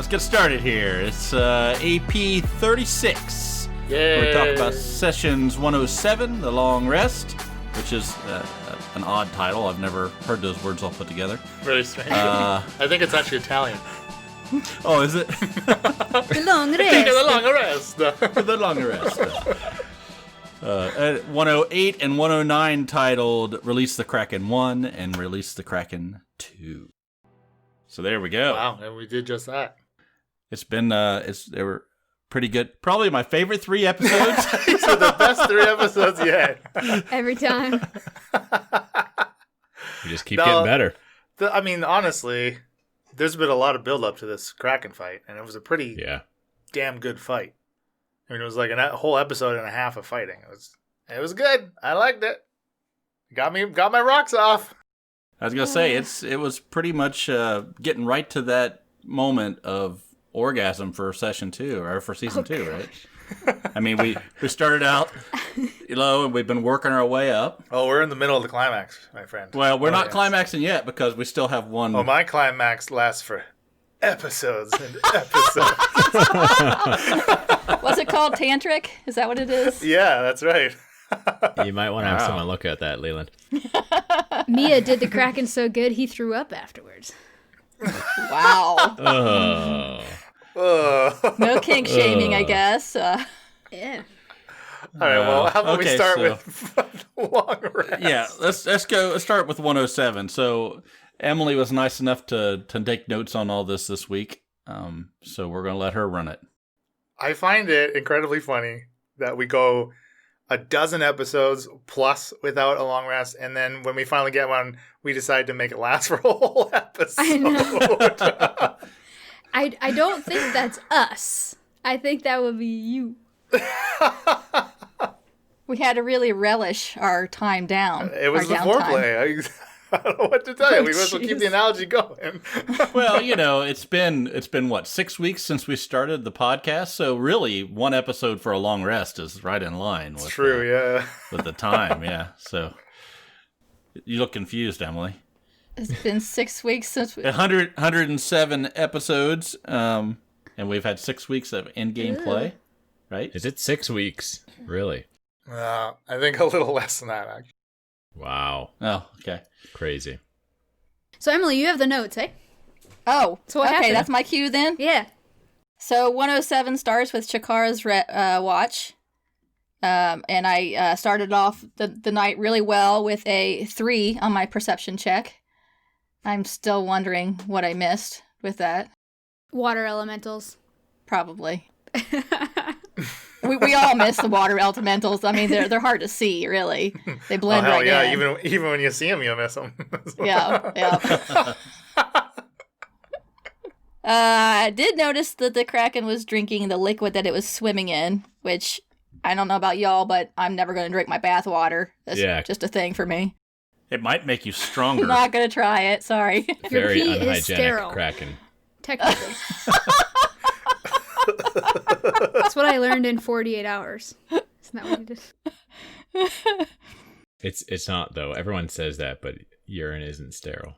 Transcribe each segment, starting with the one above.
let's get started here. It's AP 36. Yay. We talk about sessions 107, The Long Rest, which is an odd title. I've never heard those words all put together. Very strange. I think it's actually Italian. Oh, is it? The long Take rest. the long rest. The Long Rest. 108 and 109 titled Release the Kraken 1 and Release the Kraken 2. So there we go. Wow, and we did just that. It's been, they were pretty good. Probably my favorite 3 episodes. These are the best 3 episodes yet. Every time. We just keep getting better. I mean, honestly, there's been a lot of build up to this Kraken fight, and it was a pretty damn good fight. I mean, it was like a whole episode and a half of fighting. It was good. I liked it. Got my rocks off. I was gonna say it was pretty much getting right to that moment of orgasm for session 2 or for season 2, right? I mean, we started out low and we've been working our way up. Oh, we're in the middle of the climax, my friend. Well, we're not climaxing yet because we still have one. Oh, my climax lasts for episodes and episodes. Was it called Tantric? Is that what it is? Yeah, that's right. You might want to have someone look at that, Leland. Mia did the Kraken so good he threw up afterwards. Wow. No kink shaming, I guess. Yeah. All right, well, how about we start with the long rest? Yeah, let's start with 107. So Emily was nice enough to take notes on all this week. So we're going to let her run it. I find it incredibly funny that we go a dozen episodes plus without a long rest, and then when we finally get one, we decide to make it last for a whole episode. I know. I don't think that's us. I think that would be you. We had to really relish our time down. It was the foreplay. I don't know what to tell you. We must keep the analogy going. Well, it's been what, 6 weeks since we started the podcast, so really one episode for a long rest is right in line with with the time, yeah. So you look confused, Emily. It's been 6 weeks since 107 episodes, and we've had 6 weeks of in-game play, right? Is it 6 weeks? Really? I think a little less than that, actually. Wow. Oh, okay. Crazy. So, Emily, you have the notes, eh? Oh, so what okay, happened? That's my cue then? Yeah. So 107 starts with Chikara's watch. And I started off the night really well with a 3 on my perception check. I'm still wondering what I missed with that. Water elementals. Probably. we all miss the water elementals. I mean, they're hard to see, really. They blend right in. Even when you see them, you miss them. Yeah. I did notice that the Kraken was drinking the liquid that it was swimming in, which I don't know about y'all, but I'm never going to drink my bath water. That's just a thing for me. It might make you stronger. I'm not going to try it. Sorry. Your Very pee unhygienic is sterile. Kraken. Technically. That's what I learned in 48 hours. Isn't that what you did? It's not, though. Everyone says that, but urine isn't sterile.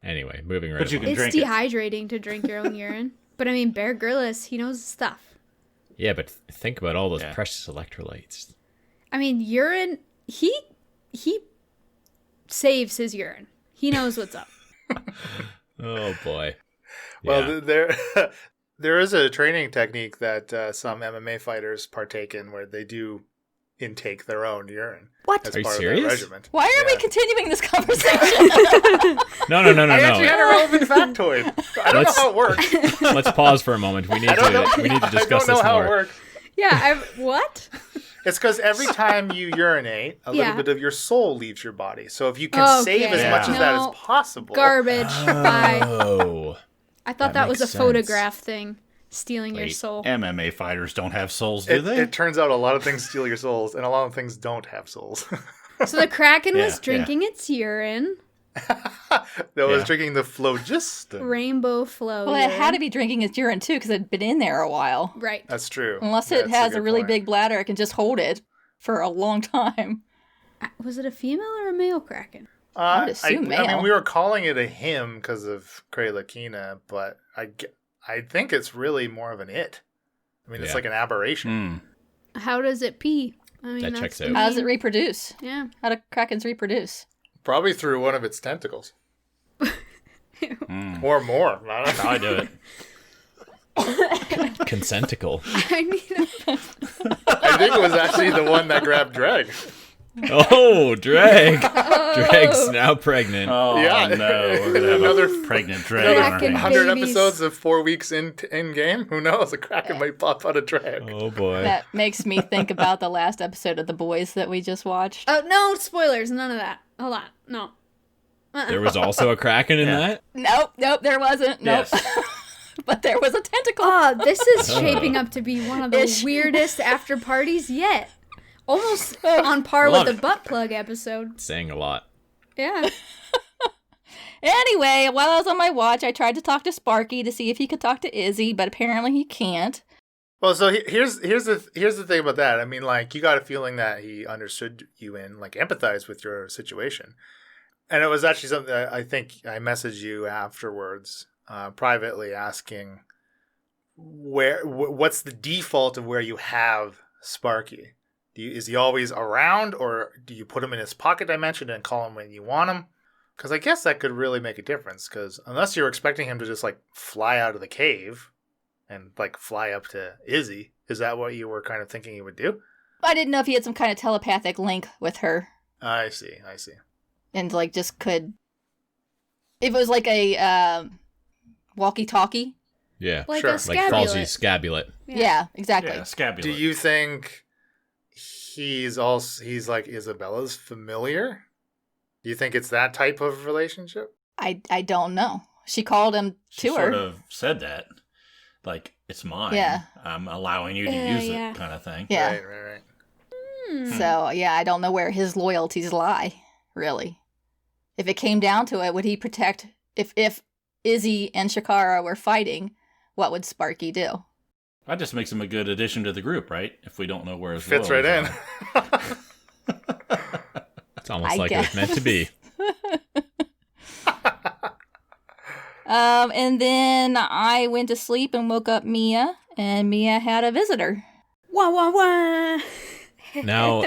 Anyway, moving right along. It's dehydrating to drink your own urine. But I mean, Bear Grylls, he knows his stuff. Yeah, but think about all those precious electrolytes. I mean, urine, he saves his urine. He knows what's up. Oh, boy. Well, there is a training technique that some MMA fighters partake in where they do intake their own urine. What? As Are you part serious? of their regimen. Why are we continuing this conversation? No. I actually had a relevant factoid. I don't know how it works. Let's pause for a moment. We need to discuss this more. I don't know how it works. Yeah, what? It's because every time you urinate, a little bit of your soul leaves your body. So if you can save as much of that as possible. Garbage. Bye. Oh. I thought that was a photograph thing. Stealing your soul. MMA fighters don't have souls, do they? It turns out a lot of things steal your souls, and a lot of things don't have souls. So the Kraken was drinking its urine. That was drinking the phlogiston. Rainbow flow. Well, it had to be drinking its urine, too, because it had been in there a while. Right. That's true. Unless it has a really big bladder, it can just hold it for a long time. Was it a female or a male Kraken? I would assume male. I mean, we were calling it a him because of Kralakina, but I think it's really more of an it. I mean, it's like an aberration. How does it pee? I mean, That checks out. How does it reproduce? Yeah. How do krakens reproduce? Probably through one of its tentacles. Or more. I don't know. How I do it. Consenticle. I need I think it was actually the one that grabbed Dreg. Oh, Dreg. Dreg's now pregnant. Oh, Yeah. no. We're going to have Another a pregnant dragon. Kraken. 100 Babies. episodes of 4 weeks in game. Who knows? A Kraken might pop out of Dreg. Oh, boy. That makes me think about the last episode of The Boys that we just watched. Oh, no spoilers. None of that. Hold on. No. There was also a Kraken in that? Nope, there wasn't. Nope. Yes. But there was a tentacle. Oh, this is shaping up to be one of the weirdest after parties yet. Almost on par with Love the it. butt plug episode. Saying a lot. Yeah. Anyway, while I was on my watch, I tried to talk to Sparky to see if he could talk to Izzy, but apparently he can't. Well, so here's the thing about that. I mean, like, you got a feeling that he understood you and like empathized with your situation, and it was actually something that I think I messaged you afterwards, privately, asking what's the default of where you have Sparky. Is he always around, or do you put him in his pocket dimension and call him when you want him? Because I guess that could really make a difference. Because unless you're expecting him to just like fly out of the cave and like fly up to Izzy, is that what you were kind of thinking he would do? I didn't know if he had some kind of telepathic link with her I see. and like just could. If it was like a walkie-talkie. Yeah. Like Sure. a Like scabulet. Falsey's scabulet. Yeah, exactly. Yeah, scabular. Do you think he's like Isabella's familiar? Do you think it's that type of relationship? I don't know. She called him She to sort her. of said that. Like, it's mine. Yeah. I'm allowing you to Yeah, use yeah. it, kind of thing. Yeah. Right. So, yeah, I don't know where his loyalties lie, really. If it came down to it, would he protect... If Izzy and Shakara were fighting, what would Sparky do? That just makes him a good addition to the group, right? If we don't know where his Fits right in. loyalties It's almost I like it was meant to be. And then I went to sleep and woke up Mia, and Mia had a visitor. Wah, wah, wah. Now,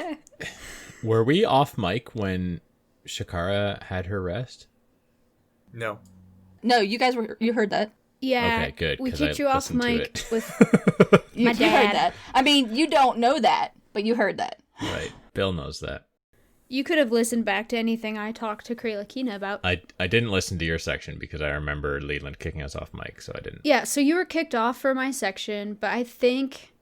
were we off mic when Shakara had her rest? No. No, you heard that. Yeah. Okay, good, We 'cause I kicked you off listened to mic it. with You My heard dad. that. I mean, you don't know that, but you heard that. Right. Bill knows that. You could have listened back to anything I talked to Krayla Kina about. I didn't listen to your section because I remember Leland kicking us off mic, so I didn't. Yeah, so you were kicked off for my section, but I think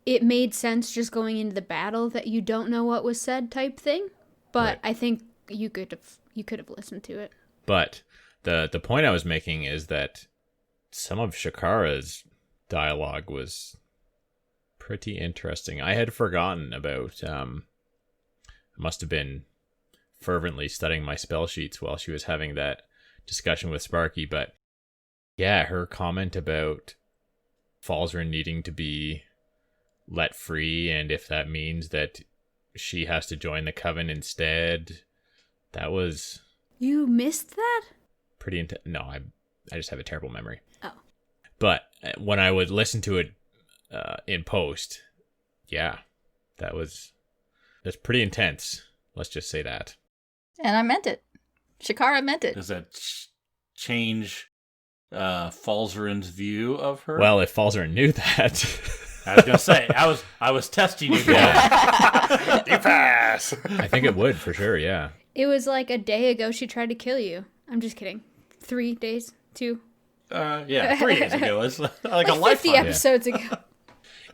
it made sense just going into the battle that you don't know what was said type thing. But Right. I think you could have listened to it. But the point I was making is that some of Shakara's dialogue was pretty interesting. I had forgotten about I must have been fervently studying my spell sheets while she was having that discussion with Sparky, but yeah, her comment about Falzarin needing to be let free, and if that means that she has to join the coven instead, that was You missed that? pretty no, I just have a terrible memory. Oh. But when I would listen to it in post, yeah, that's pretty intense. Let's just say that. And I meant it. Shakara meant it. Does that change Falzarin's view of her? Well, if Falzarin knew that, I was gonna say I was testing you. yeah, You pass. I think it would for sure. Yeah. It was like a day ago she tried to kill you. I'm just kidding. 3 days? 2? Yeah, 3 days ago. It's like a Like 50 lifetime. episodes ago.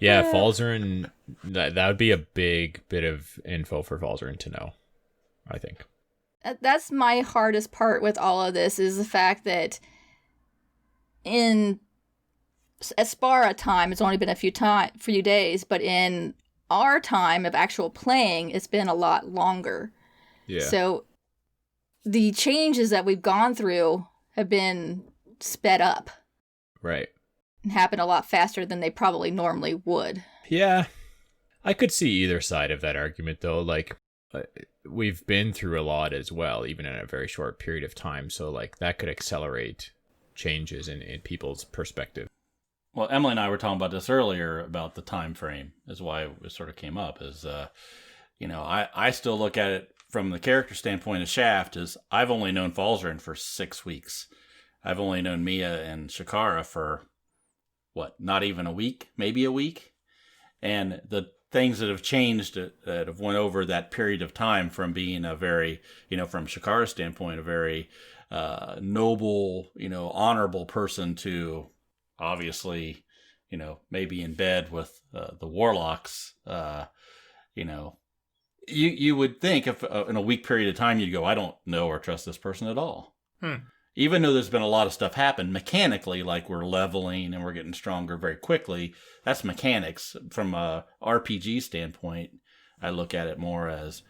Yeah, Falzarin, that would be a big bit of info for Falzarin to know, I think. That's my hardest part with all of this is the fact that in Aspara time, it's only been a few days, but in our time of actual playing, it's been a lot longer. Yeah. So the changes that we've gone through have been sped up Right. and happen a lot faster than they probably normally would. Yeah. I could see either side of that argument, though. Like, we've been through a lot as well, even in a very short period of time. So, like, that could accelerate changes in people's perspective. Well, Emily and I were talking about this earlier about the time frame, is why it sort of came up. Is I still look at it from the character standpoint of Shaft. Is I've only known Falzarin for 6 weeks. I've only known Mia and Shakara for not even a week, maybe a week, and the things that have changed that have went over that period of time from being a very, from Shakara's standpoint, a very noble, honorable person to obviously, maybe in bed with the warlocks, you would think if in a week period of time you'd go, I don't know or trust this person at all. Even though there's been a lot of stuff happen mechanically, like we're leveling and we're getting stronger very quickly, that's mechanics. From a RPG standpoint, I look at it more as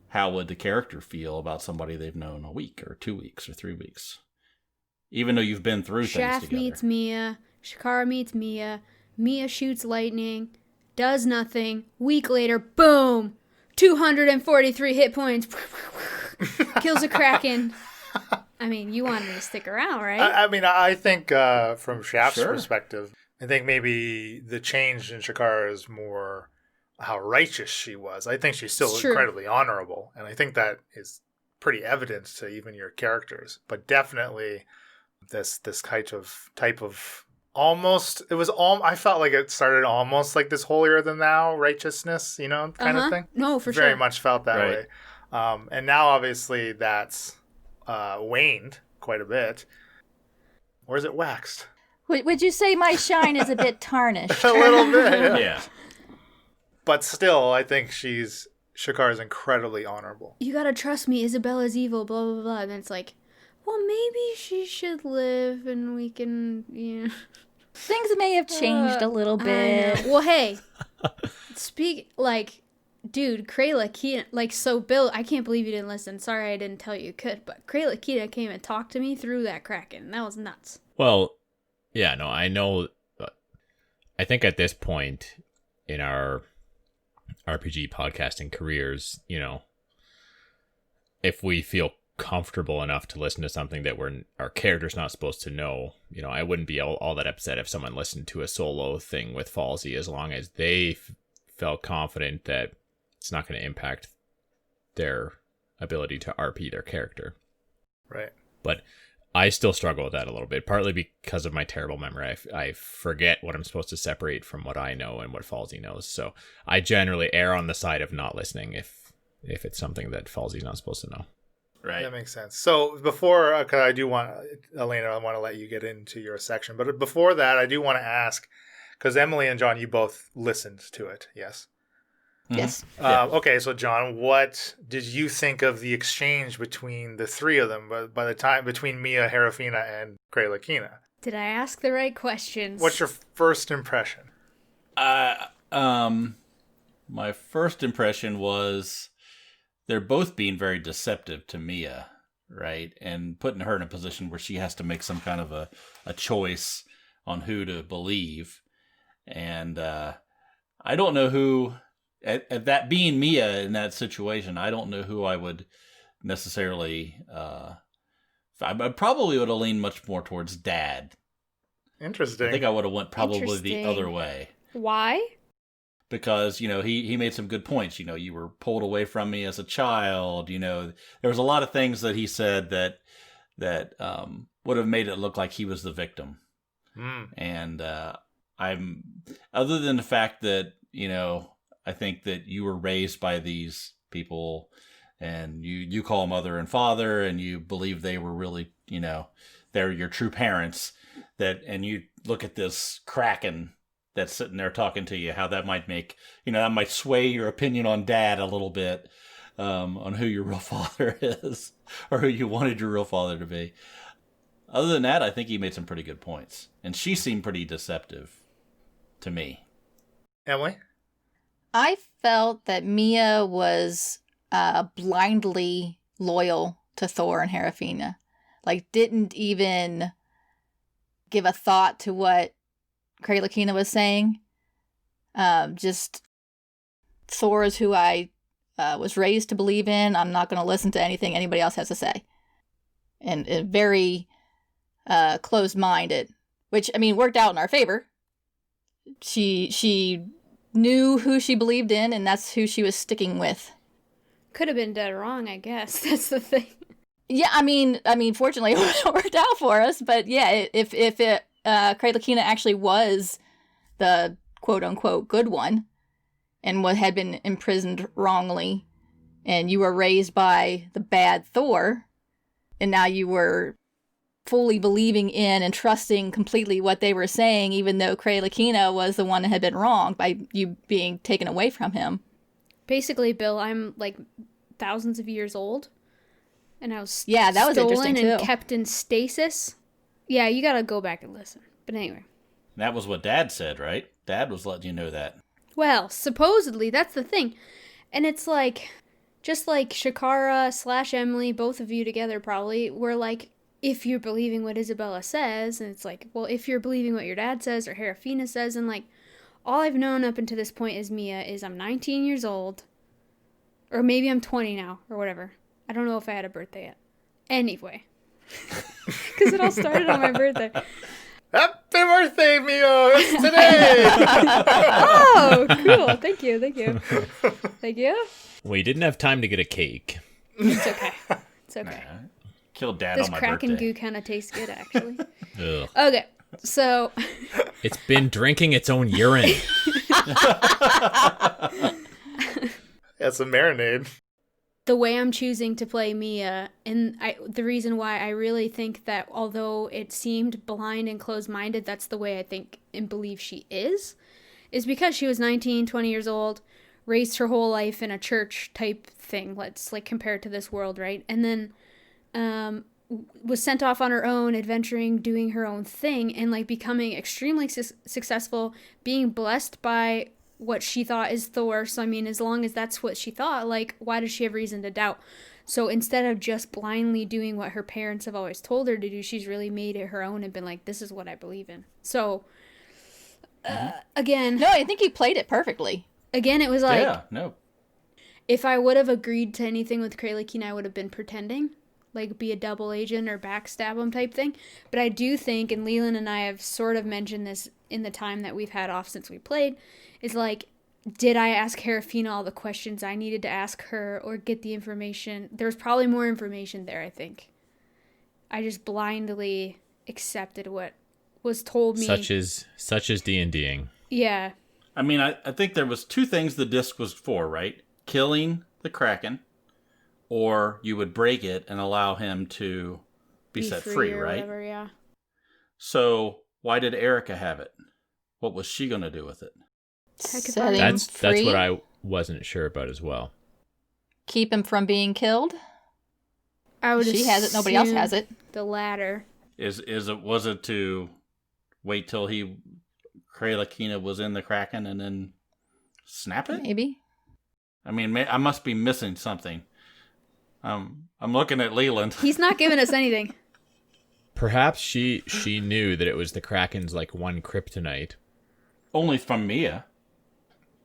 how would the character feel about somebody they've known a week or 2 weeks or 3 weeks, even though you've been through things Shaft together. meets Mia, Shakara meets Mia, Mia shoots lightning, does nothing, week later, boom, 243 hit points, kills a Kraken. I mean, you wanted me to stick around, right? I think from Shaft's perspective, I think maybe the change in Shakara is more how righteous she was. I think she's still incredibly honorable, and I think that is pretty evident to even your characters. But definitely, this type of almost, I felt like it started almost like this holier than thou righteousness, kind of thing. No, for Very sure. much felt that way. And now obviously that's waned quite a bit. Or is it waxed? Would you say my shine is a bit tarnished? A little bit, Yeah. But still, I think Shakara is incredibly honorable. You gotta trust me, Isabella's evil, blah, blah, blah. And it's like, well, maybe she should live and we can, Things may have changed a little bit. Well, hey, dude, Krayla Keena, Bill, I can't believe you didn't listen. Sorry I didn't tell you could, but Krayla Keena came and talked to me through that Kraken. That was nuts. Well, yeah, no, I know. I think at this point in our RPG podcasting careers, if we feel comfortable enough to listen to something that our character's not supposed to know, I wouldn't be all that upset if someone listened to a solo thing with Falsey, as long as they felt confident that it's not going to impact their ability to RP their character. Right. But I still struggle with that a little bit, partly because of my terrible memory. I forget what I'm supposed to separate from what I know and what Falsey knows. So I generally err on the side of not listening if it's something that Falsey's not supposed to know. Right. That makes sense. So before, because I do want, Elena, I want to let you get into your section. But before that, I do want to ask, because Emily and John, you both listened to it, yes? Yes. Okay, so John, what did you think of the exchange between the three of them by the time between Mia, Herafina, and Krayla Keena? Did I ask the right questions? What's your first impression? My first impression was they're both being very deceptive to Mia, right? And putting her in a position where she has to make some kind of a choice on who to believe. And I don't know who... At that being Mia in that situation, I don't know who I would necessarily. I probably would have leaned much more towards Dad. Interesting. I think I would have went probably the other way. Why? Because he made some good points. You were pulled away from me as a child. There was a lot of things that he said that would have made it look like he was the victim. And I'm other than the fact that I think that you were raised by these people and you call mother and father and you believe they were really, they're your true parents, and you look at this Kraken that's sitting there talking to you, how that might make, that might sway your opinion on Dad a little bit, on who your real father is or who you wanted your real father to be. Other than that, I think he made some pretty good points, and she seemed pretty deceptive to me. Emily? I felt that Mia was blindly loyal to Thor and Herafina. Didn't even give a thought to what Krayla Keena was saying. Just Thor is who I was raised to believe in. I'm not going to listen to anything anybody else has to say. And very closed-minded, which, I mean, worked out in our favor. She knew who she believed in, and that's who she was sticking with. Could have been dead wrong, I guess. That's the thing. Yeah, I mean, fortunately, it worked out for us. But yeah, if Craig Lakina actually was the quote unquote good one, and what had been imprisoned wrongly, and you were raised by the bad Thor, and now you were fully believing in and trusting completely what they were saying, even though Craig Lakina was the one that had been wronged by you being taken away from him. Basically, Bill, I'm like thousands of years old, and I was that was interesting stolen and too. kept in stasis. Yeah, you gotta go back and listen. But anyway. That was what Dad said, right? Dad was letting you know that. Well, supposedly, that's the thing. And it's like, just like Shakara / Emily, both of you together probably, were like, if you're believing what Isabella says, and it's like, well, if you're believing what your dad says or Herafina says, and like, all I've known up until this point as Mia is I'm 19 years old, or maybe I'm 20 now, or whatever. I don't know if I had a birthday yet. Anyway. Because it all started on my birthday. Happy birthday, Mia! It's today! Oh, cool. Thank you. Thank you. We didn't have time to get a cake. It's okay. It's okay. Killed Dad This on my Kraken birthday. goo kind of tastes good, actually. Ugh. Okay, so... It's been drinking its own urine. That's a marinade. The way I'm choosing to play Mia, and the reason why I really think that although it seemed blind and closed-minded, that's the way I think and believe she is because she was 19, 20 years old, raised her whole life in a church type thing, let's like compare it to this world, right? And then was sent off on her own, adventuring, doing her own thing, and like becoming extremely successful, being blessed by what she thought is Thor. So I mean, as long as that's what she thought, like, why does she have reason to doubt? So instead of just blindly doing what her parents have always told her to do, she's really made it her own and been like, this is what I believe in. So again, No, I think you played it perfectly. Again, it was like, Yeah, no. if I would have agreed to anything with Kraley, I would have been pretending, like be a double agent or backstab him type thing. But I do think, and Leland and I have sort of mentioned this in the time that we've had off since we played, is like, did I ask Herafina all the questions I needed to ask her or get the information? There's probably more information there, I think. I just blindly accepted what was told me. Such as D&Ding. Yeah. I mean, I think there was two things the disc was for, right? Killing the Kraken, or you would break it and allow him to be set free, or right? Whatever, yeah. So why did Erica have it? What was she going to do with it? Setting That's free? what I wasn't sure about as well. Keep him from being killed? I would She has it, nobody else assume has it. The latter. Was it to wait till Kraley was in the Kraken and then snap it? Maybe. I mean, I must be missing something. I'm looking at Leland. He's not giving us anything. Perhaps she knew that it was the Kraken's like one kryptonite. Only from Mia,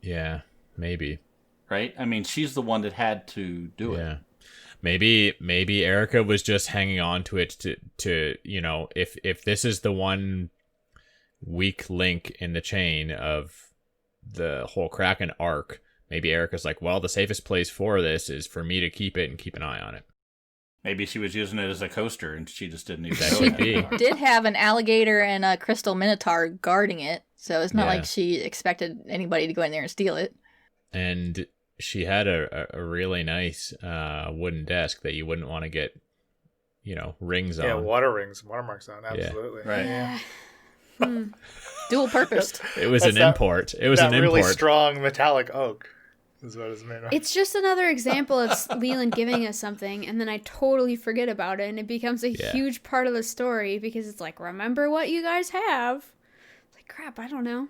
Yeah, maybe. right? I mean, she's the one that had to do it. Yeah. Maybe Erica was just hanging on to it to if this is the one weak link in the chain of the whole Kraken arc, maybe Erica's like, well, the safest place for this is for me to keep it and keep an eye on it. Maybe she was using it as a coaster and she just didn't even That know could it. be. Did have an alligator and a crystal minotaur guarding it, so it's not Yeah. like she expected anybody to go in there and steal it. And she had a really nice wooden desk that you wouldn't want to get, rings on. Yeah, water rings, watermarks on, absolutely. Right. Yeah. Dual purposed. It was That's an that- import. It was that an really import. strong metallic oak is what it's made of. It's just another example of Leland giving us something, and then I totally forget about it, and it becomes a Yeah. huge part of the story because it's like, remember what you guys have. It's like, crap, I don't know.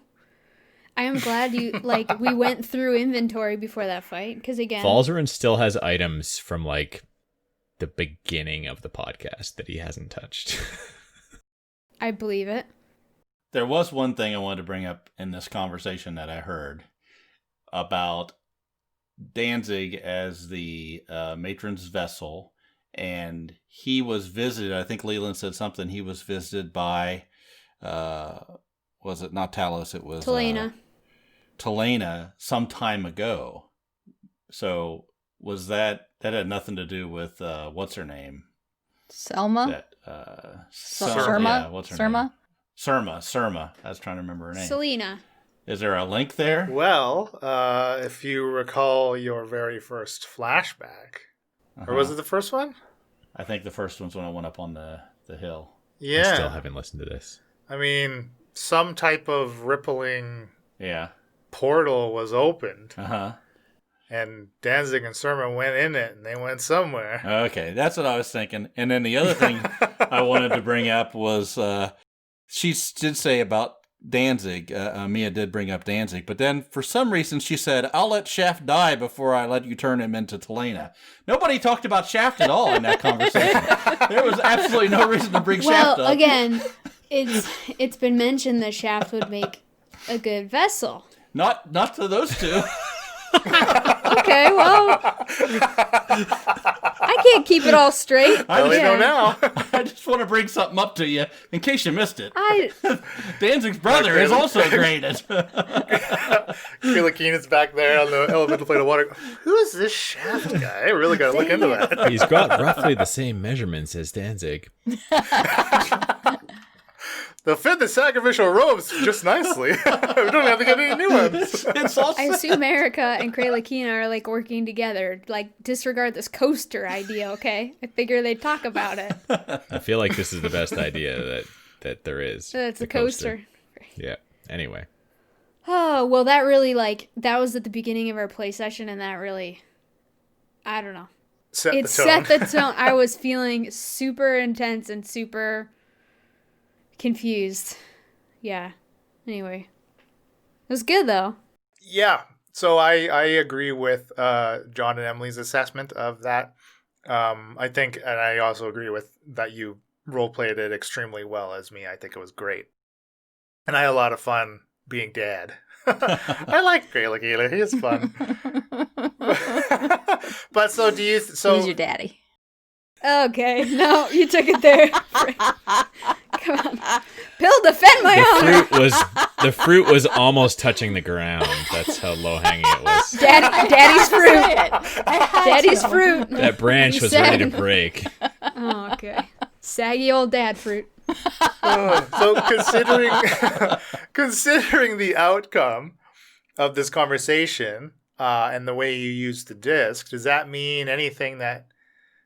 I am glad we went through inventory before that fight, because again... Falzarin still has items from, the beginning of the podcast that he hasn't touched. I believe it. There was one thing I wanted to bring up in this conversation that I heard about Danzig as the matron's vessel and he was visited. I think Leland said something. He was visited by, was it not Talos? It was Talena. Talena some time ago. So was that had nothing to do with what's her name? Selma? Surma. Yeah, what's her Surma? name? Surma. I was trying to remember her name. Selena. Is there a link there? Well, if you recall your very first flashback, or was it the first one? I think the first one's when I went up on the hill. Yeah. I still haven't listened to this. I mean, some type of rippling Yeah. portal was opened, Uh-huh. and Danzig and Surma went in it, and they went somewhere. Okay, that's what I was thinking. And then the other thing I wanted to bring up was she did say about Danzig. Mia did bring up Danzig, but then for some reason she said, "I'll let Shaft die before I let you turn him into Talena." Nobody talked about Shaft at all in that conversation. There was absolutely no reason to bring Shaft up. Well, again, it's been mentioned that Shaft would make a good vessel. Not to those two. Okay, well, I can't keep it all straight. I only know now. I just want to bring something up to you in case you missed it. I Danzig's brother is also great at. Kayla Keenan's back there on the elemental plate of water. Who is this Shaft guy? I really got to look into that. He's got roughly the same measurements as Danzig. They'll fit the sacrificial robes just nicely. We don't have to get any new ones. It's also I assume Erica and Krayla Keena are like working together. Like, disregard this coaster idea, okay? I figure they'd talk about it. I feel like this is the best idea that there is. That's the a coaster. Yeah. Anyway. Oh, well, that really, that was at the beginning of our play session, and that really, I don't know. Set the tone. I was feeling super intense and super confused. Yeah. Anyway. It was good, though. Yeah. So I agree with John and Emily's assessment of that. I think, and I also agree with that you role-played it extremely well as me. I think it was great. And I had a lot of fun being Dad. I like Krayla Keela. He is fun. But so do you... Who's your daddy? Okay. No, you took it there. Come on. Bill, defend my honor. The fruit was almost touching the ground. That's how low hanging it was. Daddy's fruit. Daddy's fruit. That branch was ready to break. Oh, okay. Saggy old dad fruit. So considering the outcome of this conversation and the way you used the disc, does that mean anything that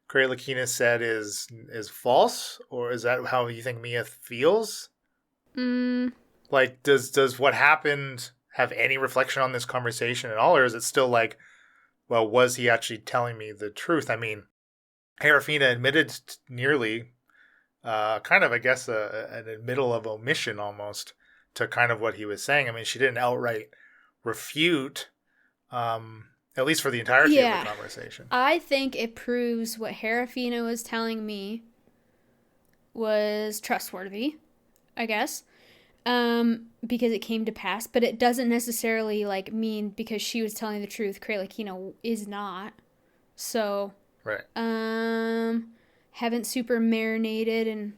Krayla Keena said is false, or is that how you think Mia feels? Like, does what happened have any reflection on this conversation at all, or is it still like, well, was he actually telling me the truth? I mean, Herafina admitted nearly, kind of, I guess, an admittal of omission almost to kind of what he was saying. I mean, she didn't outright refute, at least for the entirety of the conversation. I think it proves what Herafina was telling me was trustworthy, I guess, because it came to pass. But it doesn't necessarily mean because she was telling the truth, Krayla Keena is not. So, right. Haven't super marinated and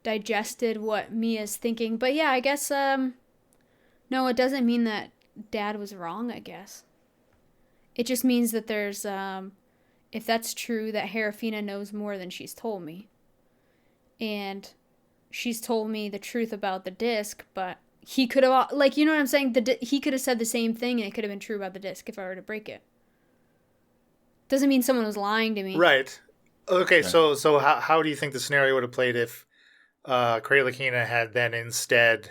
digested what Mia's thinking. But yeah, I guess, no, it doesn't mean that Dad was wrong, I guess. It just means that there's, if that's true, that Herafina knows more than she's told me. And she's told me the truth about the disc, but he could have, you know what I'm saying? He could have said the same thing and it could have been true about the disc if I were to break it. Doesn't mean someone was lying to me. Right. Okay, right. So how do you think the scenario would have played if Krayla Keena had then instead,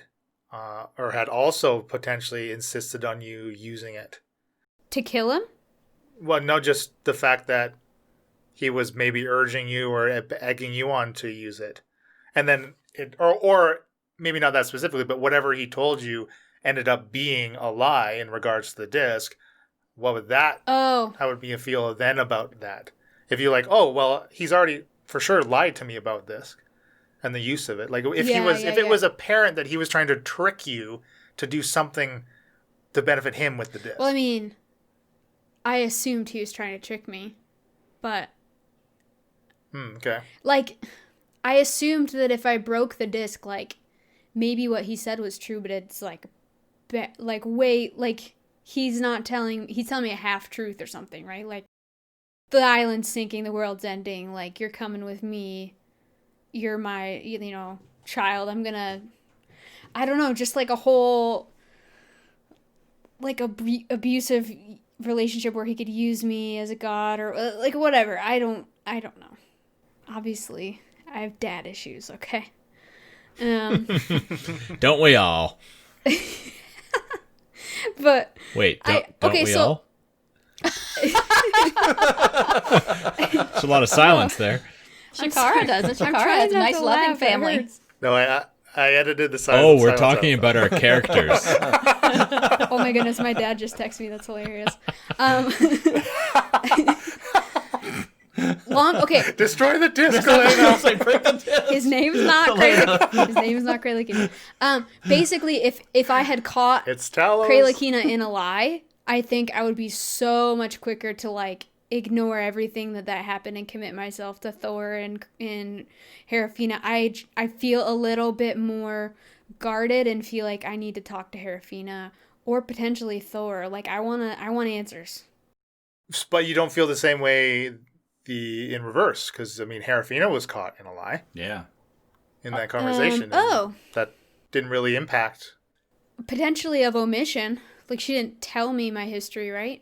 or had also potentially insisted on you using it? To kill him? Well, no, just the fact that he was maybe urging you or egging you on to use it. And then, or maybe not that specifically, but whatever he told you ended up being a lie in regards to the disc. What would that, how would Mia feel then about that? If you're like, oh, well, he's already for sure lied to me about this and the use of it. Like if it was apparent that he was trying to trick you to do something to benefit him with the disc. Well, I mean, I assumed he was trying to trick me, but Okay. Like, I assumed that if I broke the disc, like, maybe what he said was true, but it's like, he's telling me a half truth or something, right? Like, the island's sinking, the world's ending, like, you're coming with me, you're my, child, I'm gonna, I don't know, just like a whole, like, abusive relationship where he could use me as a god or, like, whatever. I don't know. Obviously, I have dad issues, okay? Don't we all? But wait, don't we all? There's a lot of silence there. Shakara doesn't. Shakara has a nice, loving family. No, I edited the silence. Oh, we're talking about our characters. Oh my goodness, my dad just texted me. That's hilarious. Okay. Destroy the disc, Elena. His name's not Cray. His name is not Cray Lakina. Basically, if I had caught Cray Lakina in a lie, I think I would be so much quicker to like ignore everything that happened and commit myself to Thor and Herafina. I feel a little bit more guarded and feel like I need to talk to Herafina or potentially Thor. Like I want answers. But you don't feel the same way in reverse, because I mean Herafina was caught in a lie. Yeah. In that conversation. That didn't really impact. Potentially of omission. Like she didn't tell me my history, right?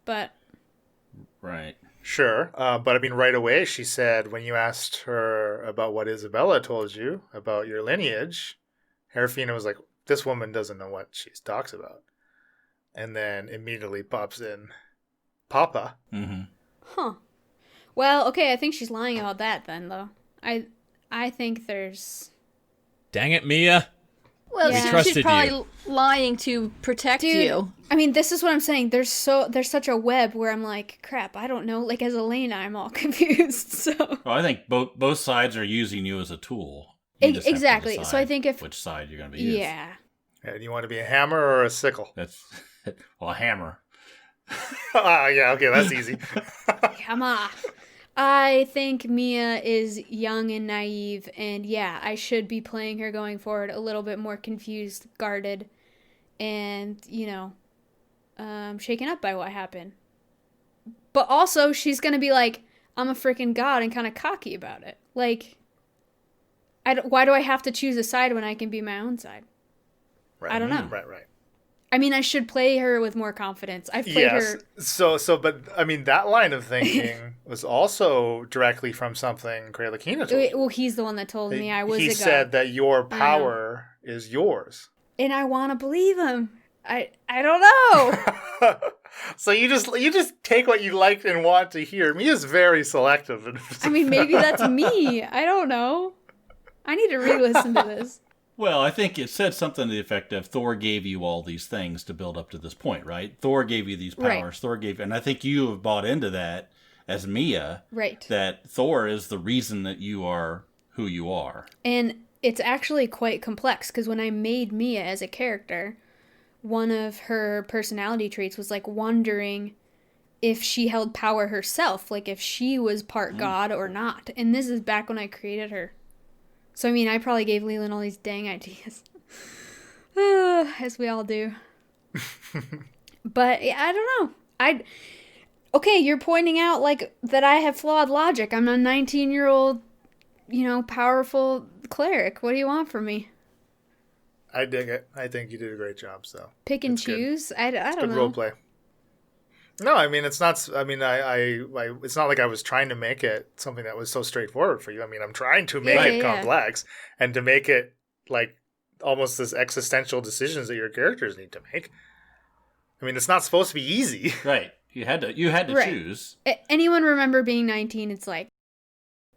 But. Right. Sure. But I mean right away she said when you asked her about what Isabella told you about your lineage, Herafina was like, this woman doesn't know what she talks about. And then immediately pops in Papa. Mm-hmm. Huh. Well, okay, I think she's lying about that then, though. I think there's... Dang it, Mia. Well, she's probably lying to protect you. I mean, this is what I'm saying. There's such a web where I'm like, crap, I don't know. Like, as Elena, I'm all confused, so... Well, I think both sides are using you as a tool. Exactly. So I think which side you're going to be used. Yeah. Do you want to be a hammer or a sickle? That's... Well, a hammer. Yeah, okay, that's easy. Come on. I think Mia is young and naive, and yeah, I should be playing her going forward a little bit more confused, guarded, and, shaken up by what happened. But also, she's going to be like, I'm a freaking god and kind of cocky about it. Like, why do I have to choose a side when I can be my own side? Right. I don't know. Right. I mean, I should play her with more confidence. I've played her. But I mean, that line of thinking was also directly from something Cray Lakina told you. Well, he's the one that told me I was a god. He said that your power is yours. And I want to believe him. I don't know. So you just take what you like and want to hear. Mia's very selective. I mean, maybe that's me. I don't know. I need to re-listen to this. Well, I think it said something to the effect of Thor gave you all these things to build up to this point, right? Thor gave you these powers. Right. Thor gave, and I think you have bought into that as Mia. Right. That Thor is the reason that you are who you are. And it's actually quite complex because when I made Mia as a character, one of her personality traits was like wondering if she held power herself, like if she was part god or not. And this is back when I created her. So, I mean, I probably gave Leland all these dang ideas. As we all do. But, yeah, I don't know. Okay, you're pointing out, like, that I have flawed logic. I'm a 19-year-old, powerful cleric. What do you want from me? I dig it. I think you did a great job, so. Pick and choose? I don't know. Good role play. No, I mean, it's not, it's not like I was trying to make it something that was so straightforward for you. I mean, I'm trying to make it complex and to make it like almost this existential decisions that your characters need to make. I mean, it's not supposed to be easy. Right. You had to choose. Anyone remember being 19? It's like,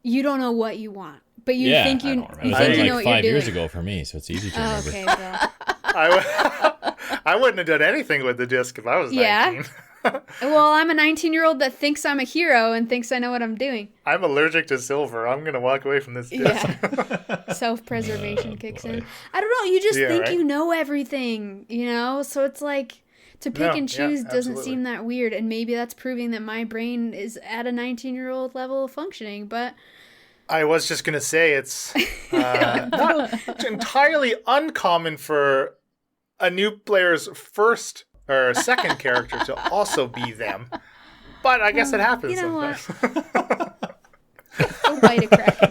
you don't know what you want, but you think you know what you're doing. 5 years ago for me, so it's easy to remember. Okay, well. I wouldn't have done anything with the disc if I was 19. Yeah. Well, I'm a 19-year-old that thinks I'm a hero and thinks I know what I'm doing. I'm allergic to silver. I'm going to walk away from this disc. Yeah. Self-preservation kicks in. I don't know. You just think you know everything, So it's like, To pick No, and choose yeah, doesn't absolutely. seem that weird, and maybe that's proving that my brain is at a 19-year-old level of functioning, but I was just gonna say it's not entirely uncommon for a new player's first or second character to also be them, but I guess it happens you know sometimes. go bite a kraken.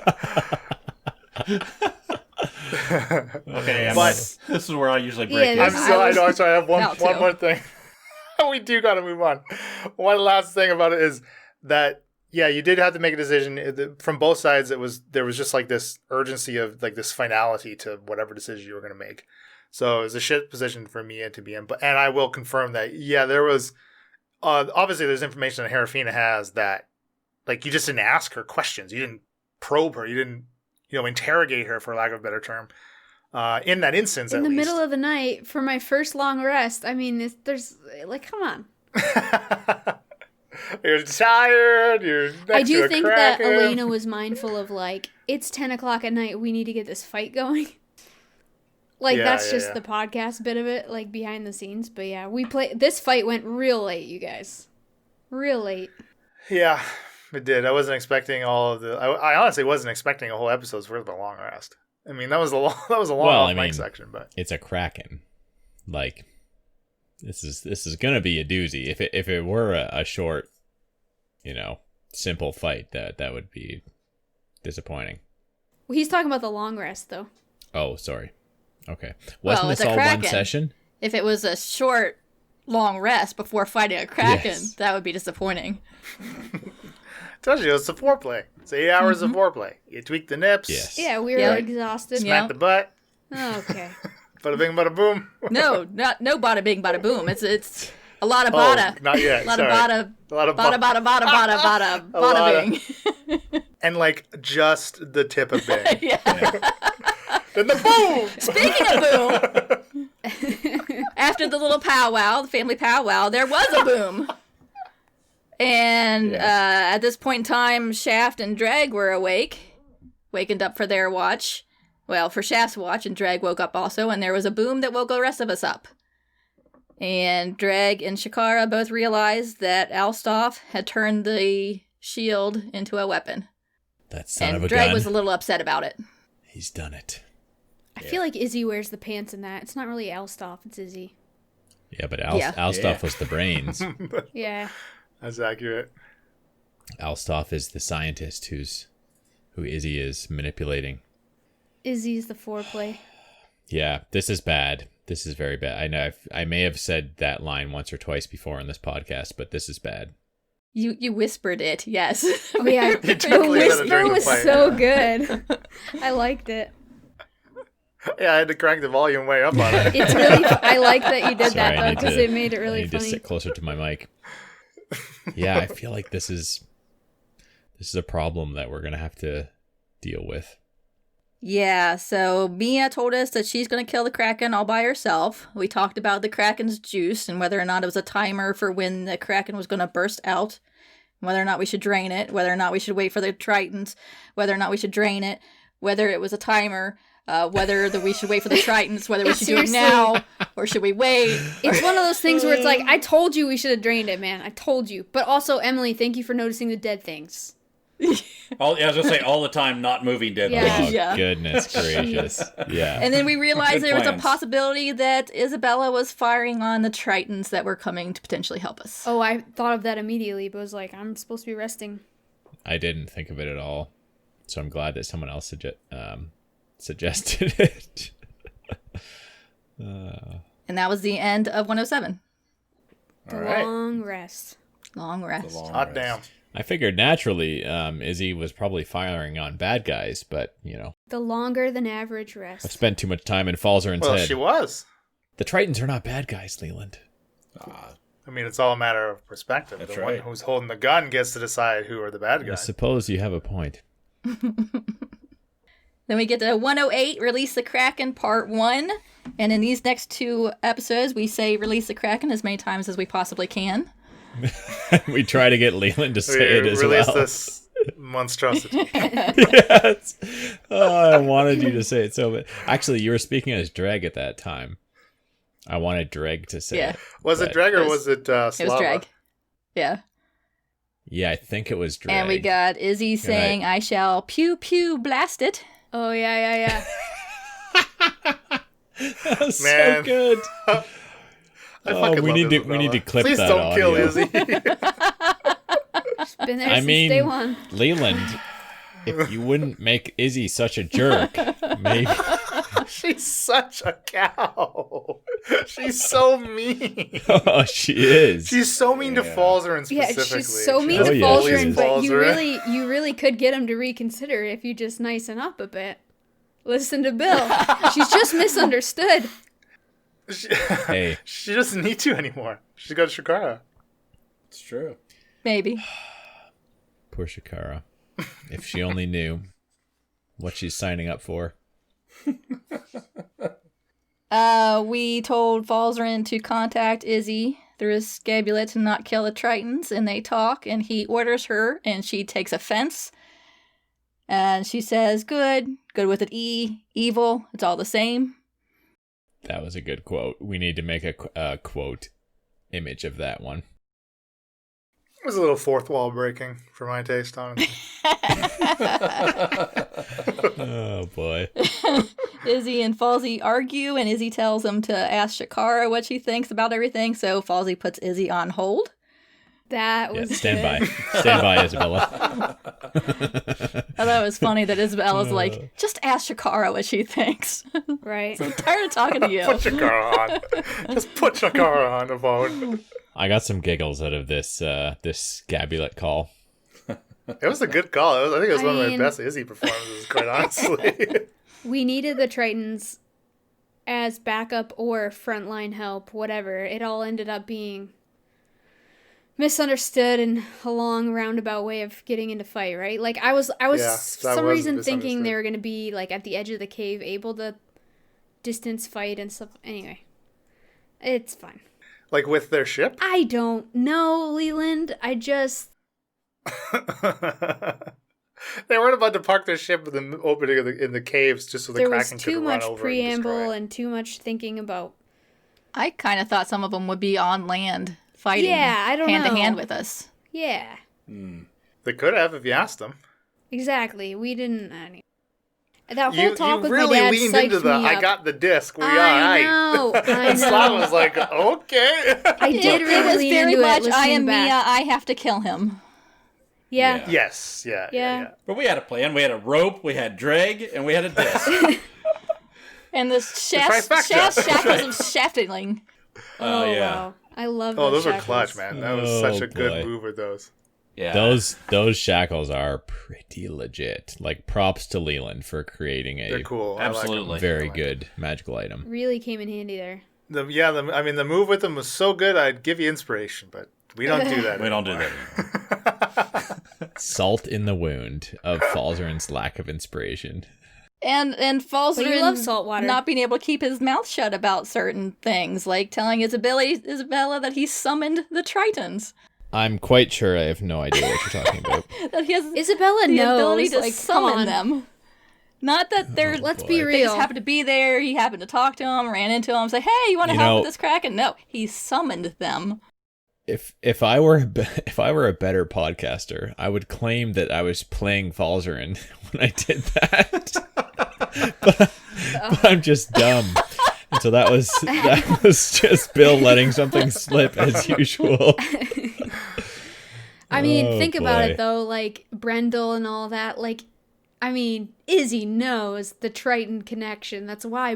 Okay, But- this is where I usually break Yeah, it. I'm sorry. I have about one to. more thing. We do got to move on. One last thing about it is that you did have to make a decision from both sides. There was just like this urgency of like this finality to whatever decision you were going to make. So it was a shit position for Mia to be in. And I will confirm that there was obviously there's information that Herafina has that like you just didn't ask her questions. You didn't probe her. You didn't interrogate her, for lack of a better term. In that instance, In at the least. middle of the night for my first long rest. I mean, there's like, come on. You're tired. You're next I do to a think that kraken. Elena was mindful of like, it's 10 o'clock at night. We need to get this fight going. Like that's just the podcast bit of it, like behind the scenes. But yeah, this fight went real late, you guys. Real late. Yeah, it did. I wasn't expecting all of the. I honestly wasn't expecting a whole episode's worth of a long rest. I mean, that was a long off mic section, but it's a kraken. Like this is gonna be a doozy. If it were a short, simple fight, that would be disappointing. Well, he's talking about the long rest, though. Oh, sorry. Okay, wasn't it's this a all kraken. one session? If it was a short, long rest before fighting a kraken, Yes. that would be disappointing. told you it's a foreplay. It's 8 hours of foreplay. You tweak the nips. Yes. Yeah, we were Yeah. exhausted. Smack Yeah. the butt. Okay. Bada bing, bada boom. No, no bada bing, bada boom. It's a lot of Oh, bada. not yet. A lot Sorry. of bada. A lot of Bada, bada, bada, bada, bada, A lot bada of- bing. and like just the tip of bang. Yeah. Then the boom. Speaking of boom, after the little powwow, the family powwow, there was a boom. And at this point in time, Shaft and Drag were wakened up for their watch. Well, for Shaft's watch, and Drag woke up also, and there was a boom that woke the rest of us up. And Drag and Shakara both realized that Alstoff had turned the shield into a weapon. That son of And a Drag gun. was a little upset about it. He's done it. I feel like Izzy wears the pants in that. It's not really Alstoff, it's Izzy. Yeah, but Yeah. Alstoff was the brains. Yeah. That's accurate. Alstoff is the scientist who Izzy is manipulating. Izzy's the foreplay. Yeah, this is bad. This is very bad. I know I may have said that line once or twice before in this podcast, but this is bad. You whispered it, yes. Oh, yeah. You The totally said it whisper during the was fight, so yeah. good. I liked it. Yeah, I had to crank the volume way up on it. It's really. I like that you did Sorry, I that though, need because to- it made it I really need to funny. sit closer to my mic. Yeah, I feel like this is a problem that we're gonna have to deal with. Yeah, so Mia told us that she's going to kill the Kraken all by herself. We talked about the Kraken's juice and whether or not it was a timer for when the Kraken was going to burst out, whether or not we should drain it, whether or not we should wait for the Tritons, whether or not we should drain it, whether it was a timer, whether that we should wait for the Tritons, whether we should do it Seriously. now or should we wait. It's one of those things where it's like, I told you we should have drained it, man. I told you. But also, Emily, thank you for noticing the dead things. I was gonna say all the time, not moving dead. Yeah. Oh Yeah. goodness gracious! Yeah, And then we realized Good there was a plans. possibility that Isabella was firing on the Tritons that were coming to potentially help us. Oh, I thought of that immediately, but was like, I'm supposed to be resting. I didn't think of it at all, so I'm glad that someone else suggested it. And that was the end of 107. The All right. long rest. Long rest. Hot damn. I figured naturally, Izzy was probably firing on bad guys, but The longer than average I've rest. spent too much time in Falzarin's Well, head. she was. The Tritons are not bad guys, Leland. I mean, it's all a matter of perspective. That's the right. one who's holding the gun gets to decide who are the bad I guys. suppose you have a point. Then we get to 108, Release the Kraken, Part 1. And in these next two episodes, we say Release the Kraken as many times as we possibly can. We try to get Leland to say it as release well. this monstrosity. Yes. Oh, I wanted you to say it so bad. Actually, you were speaking as Drag at that time. I wanted Dreg to say it. Was it Dreg or was it Slava? It was Dreg. Yeah. Yeah, I think it was Dreg. And we got Izzy saying, I shall pew pew blast it. Oh, yeah. That was Man. so good. We need to clip Please that don't audio. kill Izzy. She's been there since day one. Leland, if you wouldn't make Izzy such a jerk, maybe. She's such a cow. She's so mean. Oh, she is. She's so mean to Falzarin specifically. Yeah, she's so mean to Falzarin, but you really could get him to reconsider if you just nicen up a bit. Listen to Bill. She's just misunderstood. Hey. She doesn't need to anymore. She's got Shakara. It's true. Maybe. Poor Shakara. If she only knew what she's signing up for. We told Falzarin to contact Izzy through his scabulet to not kill the Tritons, and they talk, and he orders her, and she takes offense. And she says, good with an E, evil, it's all the same. That was a good quote. We need to make a quote image of that one. It was a little fourth wall breaking for my taste, honestly. Oh, boy. Izzy and Falsey argue, and Izzy tells him to ask Shakara what she thinks about everything, so Falsey puts Izzy on hold. That was stand good. by. Stand by, Isabella. I thought it was funny that Isabella's like, just ask Shakara what she thinks. Right. I'm tired of talking to you. Put Shakara on. Just put Shakara on the phone. I got some giggles out of this scabulet call. It was a good call. I think it was one of my best Izzy performances, quite honestly. We needed the Tritons as backup or frontline help, whatever. It all ended up being misunderstood and a long roundabout way of getting into fight, right? Like I was for some reason thinking they were going to be like at the edge of the cave, able to distance fight and stuff. Anyway, it's fine. Like with their ship? I don't know, Leland. I just... They weren't about to park their ship in the opening of in the caves just so the Kraken could run over and destroy. There was too much preamble and too much thinking about... I kind of thought some of them would be on land fighting I don't hand know. to hand with us. Yeah. They could have if you asked them. Exactly. We didn't... That whole talk with really my dad leaned psyched into the me I up. got the disc. We I know. And Slav was like, okay. I did It really was lean very into much, it I am back. Mia, I have to kill him. Yeah. Yes. Yeah. But we had a plan. We had a rope, we had drag, and we had a disc. And the shaft shackles of shafting. Oh, yeah. wow. I love Oh, those those were shackles. clutch, man. That was such a good move with those. Yeah. Those shackles are pretty legit. Like, props to Leland for creating a They're cool. Absolutely. very good magical item. Really came in handy there. The move with them was so good, I'd give you inspiration, but we don't do that. We don't do that anymore. Salt in the wound of Falzarin's lack of inspiration. And But you Falzarin love salt water. not being able to keep his mouth shut about certain things, like telling Isabella that he summoned the Tritons. I'm quite sure I have no idea what you're talking about. That he has Isabella the knows. ability to like, summon them. Not that they're... Let's be They real. just happened to be there. He happened to talk to him, ran into him, say, "Hey, you want to help with this Kraken?" No, he summoned them. If I were a better podcaster, I would claim that I was playing Falzarin when I did that. but I'm just dumb. And so that was just Bill letting something slip as usual. I mean, think about it though, like Brendel and all that. Like, I mean, Izzy knows the Triton connection. That's why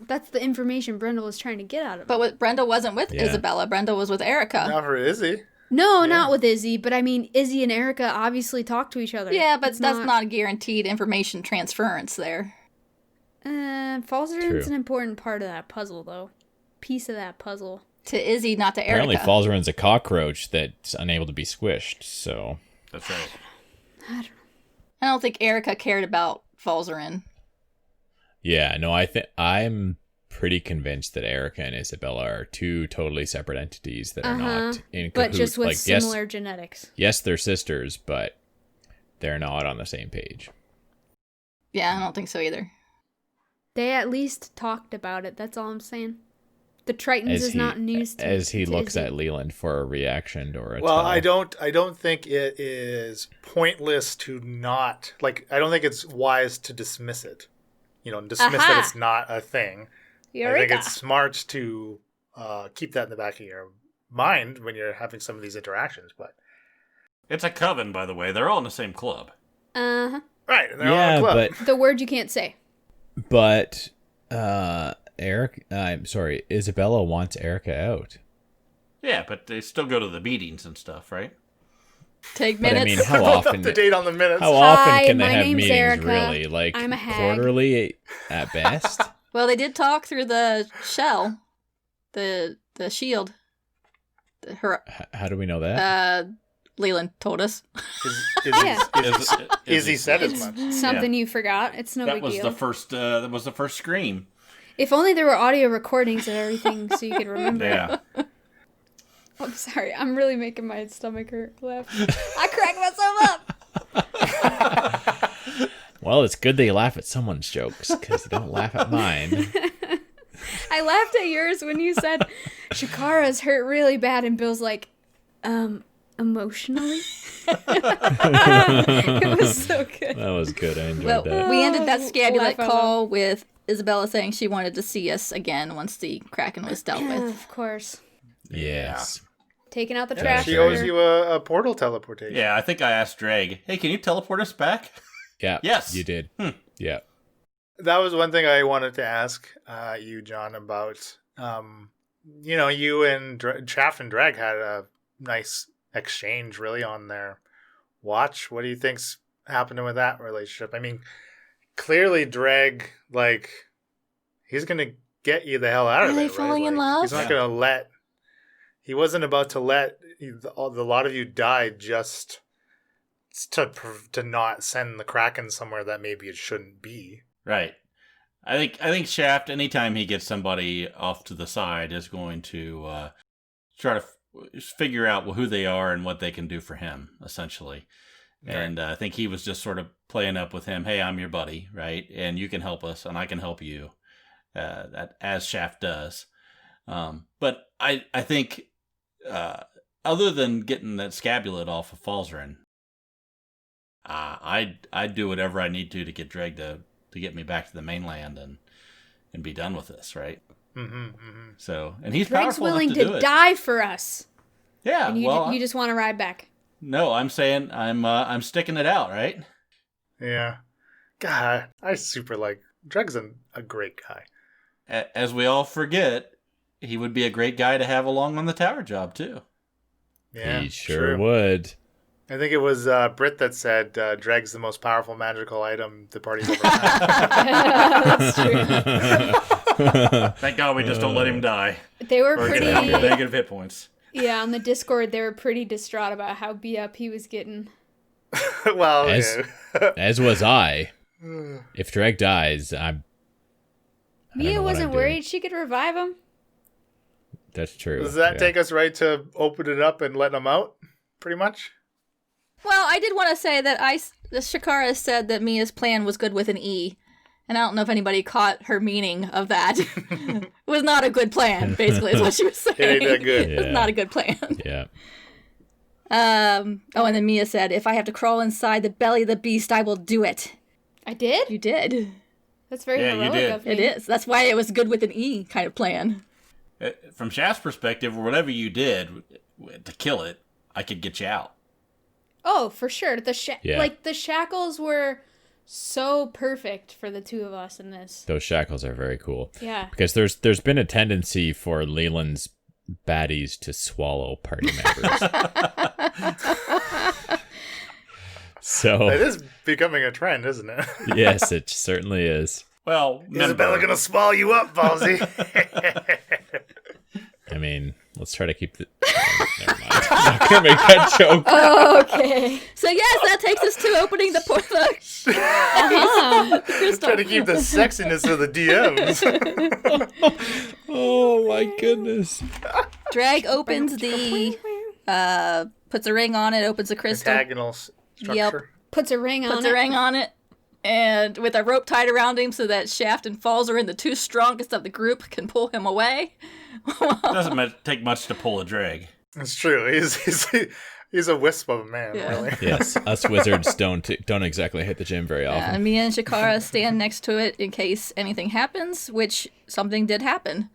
that's the information Brendel was trying to get out of him. But Brendel wasn't with Isabella. Brendel was with Erica. Not for Izzy. No, not with Izzy, but I mean, Izzy and Erica obviously talk to each other. Yeah, but that's not guaranteed information transference there. Falzarin's an important part of that puzzle, though. Piece of that puzzle. To Izzy, not to Erica. Apparently Falzarin's a cockroach that's unable to be squished, so... That's right. I don't know. I don't think Erica cared about Falzarin. Yeah, no, I'm pretty convinced that Erica and Isabella are two totally separate entities that are not in cahoots. But just with similar genetics. Yes, they're sisters, but they're not on the same page. Yeah, I don't think so either. They at least talked about it. That's all I'm saying. The Tritons is not news to as he looks Izzy. at Leland for a reaction or a Well, tell. I don't think it is pointless to not like. I don't think it's wise to dismiss it. Dismiss that it's not a thing. Eureka. I think it's smart to keep that in the back of your mind when you're having some of these interactions. But It's a coven, by the way. They're all in the same club. Uh-huh. right, and they're all in a club. but The word you can't say. Isabella wants Erica out. Yeah, but they still go to the meetings and stuff, right? Take But I minutes. mean, how often? Up to date on the minutes. How often Hi, can they my have name's meetings? Erica. Really, like I'm a hag. quarterly at best. Well, they did talk through the shell, the shield. How do we know that? Leland told us. Izzy said as It's much. something you forgot. It's no That big was deal. that was the first scream. If only there were audio recordings of everything so you could remember. Yeah. I'm sorry. I'm really making my stomach hurt. Laugh. I cracked myself up. Well, it's good that you laugh at someone's jokes because you don't laugh at mine. I laughed at yours when you said Shakara's hurt really bad, and Bill's like, emotionally? It was so good. That was good. I enjoyed Well, that. we ended that scabulant Laugh out call with Isabella saying she wanted to see us again once the Kraken was dealt with. Of course. Yes. Taking out the Yeah, trash. She sure. owes you a portal teleportation. Yeah, I think I asked Drag, hey, can you teleport us back? Yeah. Yes. You did. Yeah. That was one thing I wanted to ask you, John, about. You and Chaff and Drag had a nice exchange, really, on their watch. What do you think's happening with that relationship? I mean, clearly, Drag, he's gonna get you the hell out of Are there. they falling in love? He's not gonna let. He wasn't about to let a lot of you die just to not send the Kraken somewhere that maybe it shouldn't be. Right. I think Shaft, anytime he gets somebody off to the side, is going to try to figure out who they are and what they can do for him, essentially. Right. And I think he was just sort of playing up with him. Hey, I'm your buddy, right? And you can help us, and I can help you, that as Shaft does. But I think other than getting that scabulet off of Falzarin, I'd do whatever I need to get Dreg to get me back to the mainland and be done with this, right? So, and he's Dreg's powerful willing enough to do to it. die for us. Yeah, And you just want to ride back. No, I'm saying I'm sticking it out, right? Yeah. God, I super like Dreg's a great guy. As we all forget, he would be a great guy to have along on the tower job too. Yeah, He sure true. would. I think it was Britt that said Dreg's the most powerful magical item the party's ever had. That's true. Thank God we just don't let him die They were or pretty. get negative hit points. Yeah, on the Discord, they were pretty distraught about how beat up he was getting. Well, As was I. If Dreg dies, I don't Mia know what wasn't I'm doing. worried she could revive him. That's true. Does that yeah. take us right to open it up and let him out? Pretty much. Well, I did want to say that Shakara said that Mia's plan was good with an E. And I don't know if anybody caught her meaning of that. It was not a good plan, basically, is what she was saying. It ain't that good. It was Yeah. not a good plan. Yeah. And then Mia said, if I have to crawl inside the belly of the beast, I will do it. I did? You did. That's very Yeah, you heroic did. of me. It is. That's why it was good with an E kind of plan. From Shaft's perspective, whatever you did to kill it, I could get you out. Oh, for sure. The Yeah. the shackles were so perfect for the two of us in this. Those shackles are very cool. Yeah. Because there's been a tendency for Leland's baddies to swallow party members. So It is becoming a trend, isn't it? yes, it certainly is. Well, Isabella gonna swallow you up, Ballsy. I mean, let's try to keep the. Never mind. I'm not gonna make that joke. Okay. So yes, that takes us to opening the portal. Try to keep the sexiness of the DMs. Oh my goodness. Drag opens the, puts a ring on it, opens a crystal, Hexagonal structure. Yep. Puts a ring on puts it. a ring on it, and with a rope tied around him so that Shaft and Falls are in the two strongest of the group can pull him away. Doesn't take much to pull a drag. It's true. He's a wisp of a man, really. Yes, us wizards don't exactly hit the gym very often. And Mia and Shakara stand next to it in case anything happens, which something did happen.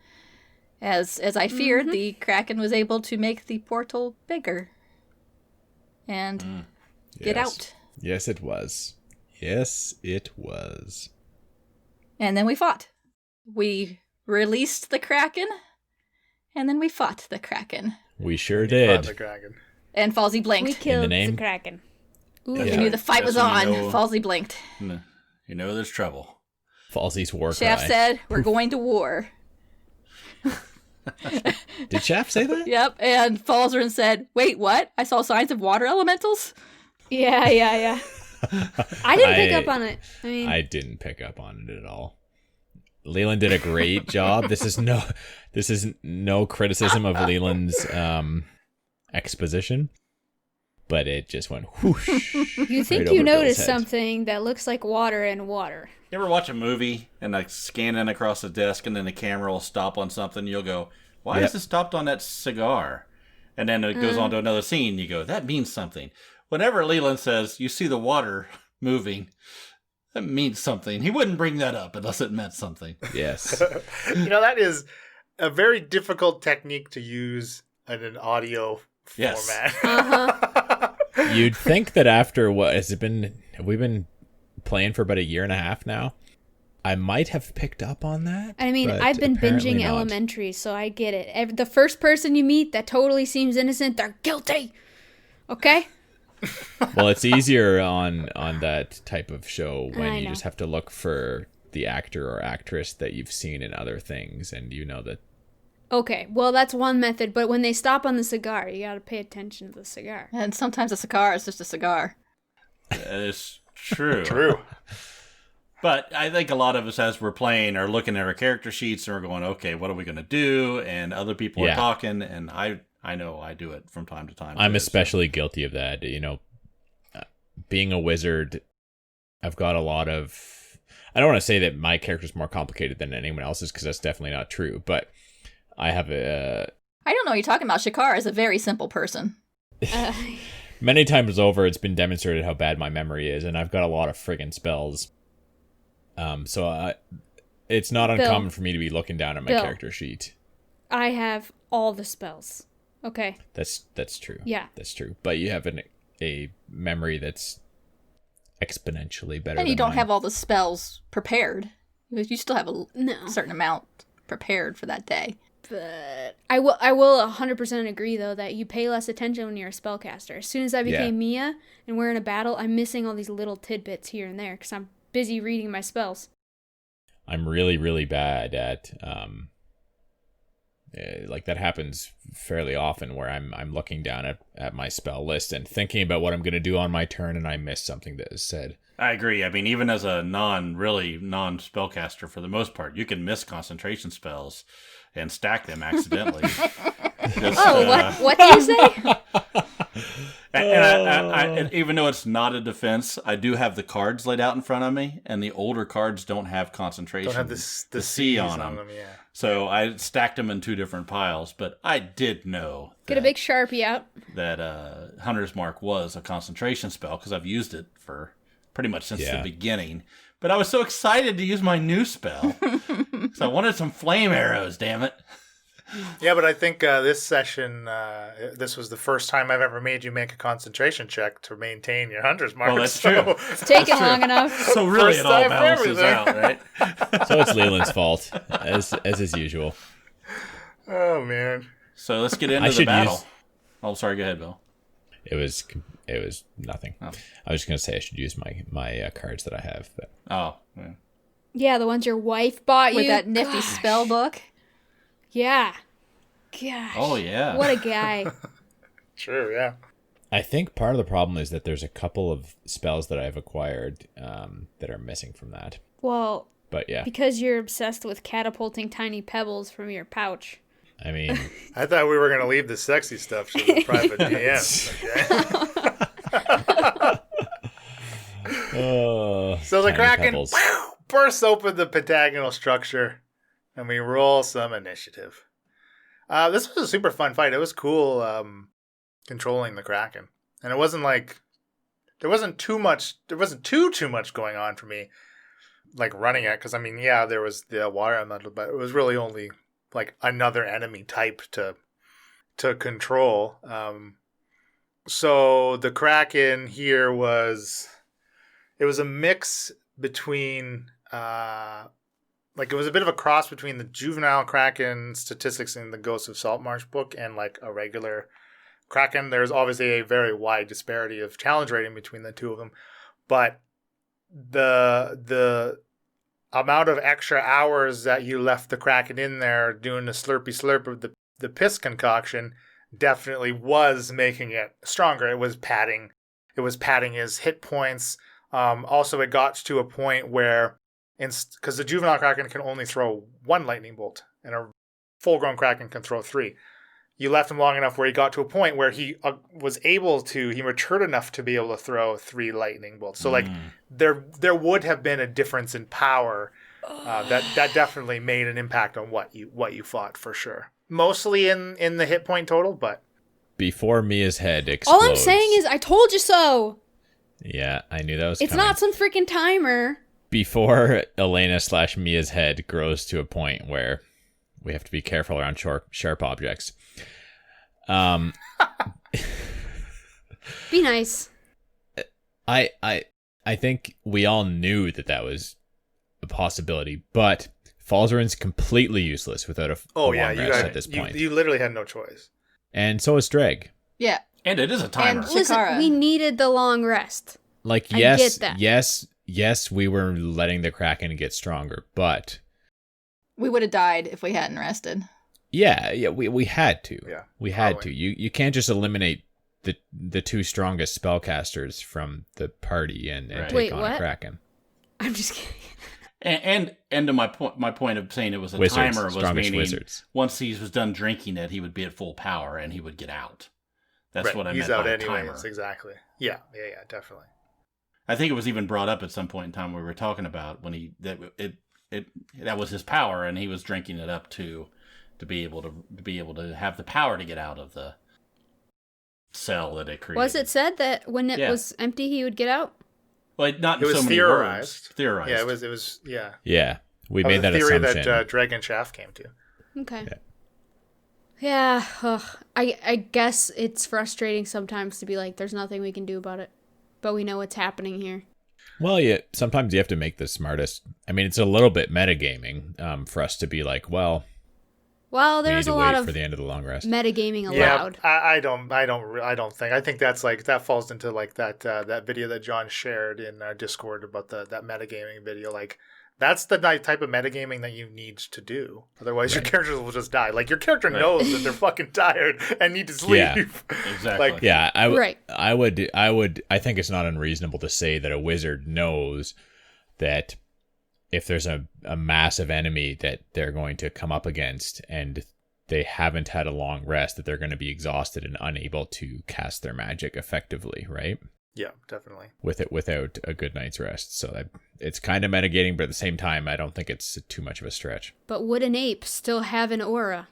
As I feared, the Kraken was able to make the portal bigger and get out. Yes, it was. Yes, it was. And then we fought. We released the Kraken, and then we fought the Kraken. We sure Fought did. the Kraken. And Falsey blinked. We killed the name? Kraken. Ooh, you knew the fight was on. Falsey blinked. You know there's trouble. Falsey's war cry. Shaft said, "We're going to war." Did Shaft say that? Yep. And Falzarin said, "Wait, what? I saw signs of water elementals." Yeah. I didn't pick up on it. I didn't pick up on it at all. Leland did a great job. This is no criticism of Leland's exposition, but it just went whoosh. You think right you over Bill's noticed head. something that looks like water in water. You ever watch a movie and like scanning across the desk and then the camera will stop on something? You'll go, why is it stopped on that cigar? And then it goes on to another scene. You go, that means something. Whenever Leland says, you see the water moving, that means something. He wouldn't bring that up unless it meant something. Yes. That is a very difficult technique to use in an audio format. You'd think that after have we been playing for about a year and a half now? I might have picked up on that. I mean, I've been apparently binging not. Elementary, so I get it. The first person you meet that totally seems innocent, they're guilty. Okay? Well, it's easier on that type of show when I you know. just have to look for the actor or actress that you've seen in other things, and you know that. Okay, well, that's one method, but when they stop on the cigar, you gotta pay attention to the cigar. And sometimes a cigar is just a cigar. That is true. True. But I think a lot of us, as we're playing, are looking at our character sheets and we're going, okay, what are we going to do? And other people are talking, and I know I do it from time to time. I'm especially guilty of that. Being a wizard, I've got a lot of. I don't want to say that my character's more complicated than anyone else's, because that's definitely not true. But I have a. I don't know what you're talking about. Shakar is a very simple person. Many times over, it's been demonstrated how bad my memory is, and I've got a lot of friggin' spells. It's not uncommon for me to be looking down at my character sheet. I have all the spells. Okay. That's true. Yeah. That's true. But you have a memory that's exponentially better. And you than don't mine. have all the spells prepared. You still have a certain amount prepared for that day. But I will 100% agree, though, that you pay less attention when you're a spellcaster. As soon as I became Mia and we're in a battle, I'm missing all these little tidbits here and there because I'm busy reading my spells. I'm really, really bad at that happens fairly often where I'm looking down at my spell list and thinking about what I'm going to do on my turn, and I miss something that is said. I agree. I mean, even as a non-spellcaster, for the most part, you can miss concentration spells and stack them accidentally. What do you say? And even though it's not a defense, I do have the cards laid out in front of me, and the older cards don't have concentration. Don't have the C on them. yeah. So I stacked them in two different piles, but I did know Get a big Sharpie out. that Hunter's Mark was a concentration spell because I've used it for pretty much since the beginning. But I was so excited to use my new spell because I wanted some flame arrows, damn it. Yeah, but I think this session, this was the first time I've ever made you make a concentration check to maintain your Hunter's Mark. Well, that's true. It's taken long enough. So really First it all time for balances everything. out, right? So it's Leland's fault, as is usual. Oh, man. So let's get into the battle. Oh, sorry. Go ahead, Bill. It was nothing. Oh. I was just going to say I should use my cards that I have. But. Oh, yeah. Yeah, the ones your wife bought you. With that nifty spell book. Yeah. Gosh. Oh, yeah. What a guy. True, yeah. I think part of the problem is that there's a couple of spells that I've acquired that are missing from that. Well, But yeah, because you're obsessed with catapulting tiny pebbles from your pouch. I mean, I thought we were going to leave the sexy stuff to the private DMs. Okay? So the Tiny Kraken pebbles. bursts open the pentagonal structure, and we roll some initiative. This was a super fun fight. It was cool controlling the Kraken. And it wasn't like... There wasn't too much going on for me, like running it. Because, I mean, yeah, there was the water elemental, but it was really only like another enemy type to control. So the Kraken here was... It was a mix between... like, it was a bit of a cross between the juvenile Kraken statistics in the Ghosts of Saltmarsh book and, like, a regular Kraken. There's obviously a very wide disparity of challenge rating between the two of them. But the amount of extra hours that you left the Kraken in there doing the slurpy slurp of the piss concoction definitely was making it stronger. It was padding his hit points. Also, it got to a point where... Because the juvenile Kraken can only throw one lightning bolt, and a full-grown Kraken can throw 3. You left him long enough where he got to a point where he he matured enough to be able to throw 3 lightning bolts. So, like, there would have been a difference in power that definitely made an impact on what you fought, for sure. Mostly in the hit point total, but... Before Mia's head explodes... All I'm saying is, I told you so! Yeah, I knew that was It's coming. not some freaking timer. Before Elena/Mia's head grows to a point where we have to be careful around sharp objects. Be nice. I think we all knew that was a possibility, but Falzarin's completely useless without a long rest at this point. You literally had no choice. And so is Dreg. Yeah. And it is a timer. And Listen, Shakara. we needed the long rest. Like, I yes, get that. yes, we were letting the Kraken get stronger, but... We would have died if we hadn't rested. Yeah, we had to. Yeah, we had probably. to. You can't just eliminate the 2 strongest spellcasters from the party and Right. take Wait, on what? a Kraken. I'm just kidding. And to my point of saying it was a Wizards, timer was strongest meaning wizards. once he was done drinking it, he would be at full power and he would get out. That's Right, what I he's meant out by anyways, timer. exactly. Yeah, definitely. I think it was even brought up at some point in time we were talking about when that was his power and he was drinking it up to be able to have the power to get out of the cell that it created. Was it said that when it was empty, he would get out? Well, not It in was so many theorized. words. Theorized. Yeah, it was. Yeah, Yeah, we That was made that the theory assumption. that Dreg and Shaft came to. Okay. Yeah. I guess it's frustrating sometimes to be like, there's nothing we can do about it. But we know what's happening here. Well, yeah, sometimes you have to make the smartest. I mean, it's a little bit metagaming for us to be like, well, we need there's to a lot wait of for the end of the long rest. metagaming allowed. Yeah, I don't think. I think that's like that falls into like that video that John shared in Discord about that metagaming video. Like, that's the type of metagaming that you need to do. Otherwise, your characters will just die. Like, your character knows that they're fucking tired and need to sleep. Yeah. Exactly. Like, Yeah, I think it's not unreasonable to say that a wizard knows that if there's a massive enemy that they're going to come up against and they haven't had a long rest, that they're going to be exhausted and unable to cast their magic effectively, right? yeah, definitely. Without a good night's rest. So it's kind of mitigating, but at the same time, I don't think it's too much of a stretch. But would an ape still have an aura?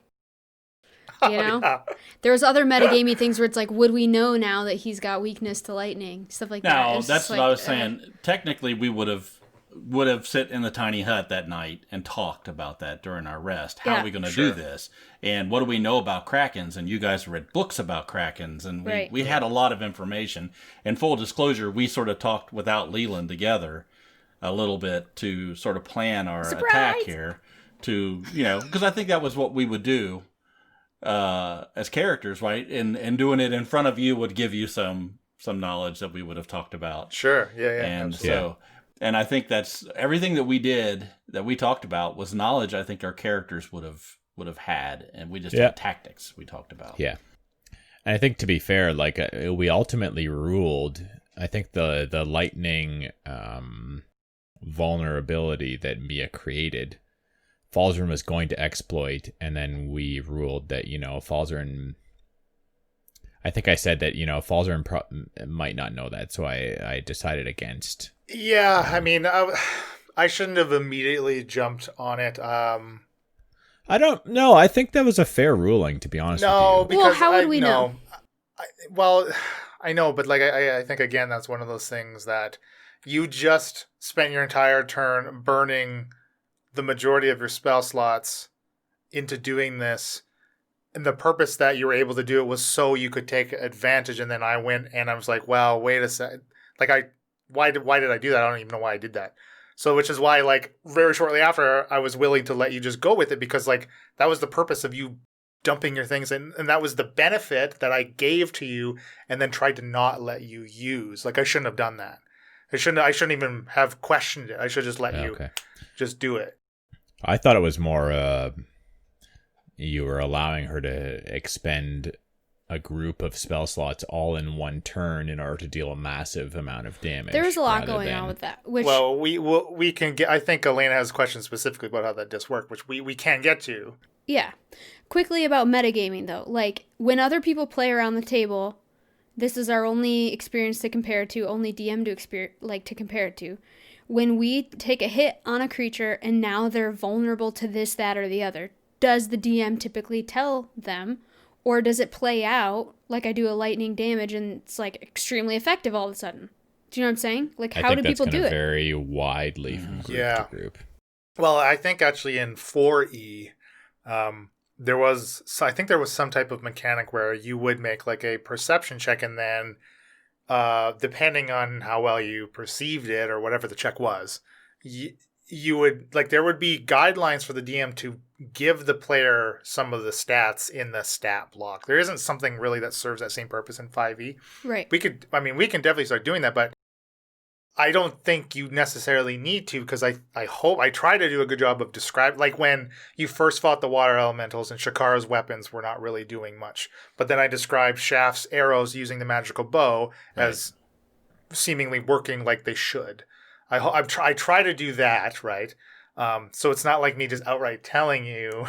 You know? Yeah. There's other metagamey things where it's like, would we know now that he's got weakness to lightning? Stuff like that. No, It's that's just what like, I was saying. Technically, we would have sit in the tiny hut that night and talked about that during our rest. How are we going to do this? And what do we know about Krakens? And you guys read books about Krakens, and we had a lot of information. In full disclosure, we sort of talked without Leland together a little bit to sort of plan our attack here. Because I think that was what we would do as characters, right? And doing it in front of you would give you some knowledge that we would have talked about. Sure. Yeah. And absolutely. so, and I think that's everything that we did that we talked about was knowledge I think our characters would have had, and we just had tactics we talked about. Yeah. And I think, to be fair, like we ultimately ruled, I think the lightning vulnerability that Mia created, Falzarin was going to exploit, and then we ruled that, Falzarin, I think I said that, Falzer might not know that, so I decided against. Yeah, I mean, I shouldn't have immediately jumped on it. I don't know. I think that was a fair ruling, to be honest with you. No, because Well, how would we know? I know, but like I think again that's one of those things that you just spent your entire turn burning the majority of your spell slots into doing this, and the purpose that you were able to do it was so you could take advantage. And then I went and I was like, well, wait a second, like why did I do that? I don't even know why I did that. So, which is why, like, very shortly after, I was willing to let you just go with it, because, like, that was the purpose of you dumping your things, and that was the benefit that I gave to you, and then tried to not let you use. Like, I shouldn't have done that. I shouldn't even have questioned it. I should just let you just do it. I thought it was more you were allowing her to expend a group of spell slots all in one turn in order to deal a massive amount of damage. There was a lot going on with that. Which, well, we can get. I think Elena has questions specifically about how that disc work, which we can get to. Yeah. Quickly about metagaming, though. Like, when other people play around the table, this is our only experience to compare it to, only DM to compare it to. When we take a hit on a creature and now they're vulnerable to this, that, or the other, does the DM typically tell them? Or does it play out like I do a lightning damage and it's like extremely effective all of a sudden? Do you know what I'm saying? Like, how do people do it? Vary widely from group to group. Well, I think actually in 4E, there was some type of mechanic where you would make like a perception check, and then depending on how well you perceived it or whatever the check was, you would, like, there would be guidelines for the DM to give the player some of the stats in the stat block. There isn't something really that serves that same purpose in 5e. Right. We can definitely start doing that, but I don't think you necessarily need to, because I try to do a good job of describing, like when you first fought the water elementals and Shakara's weapons were not really doing much. But then I described Shaft's arrows using the magical bow as seemingly working like they should. I try to do that, right? So it's not like me just outright telling you.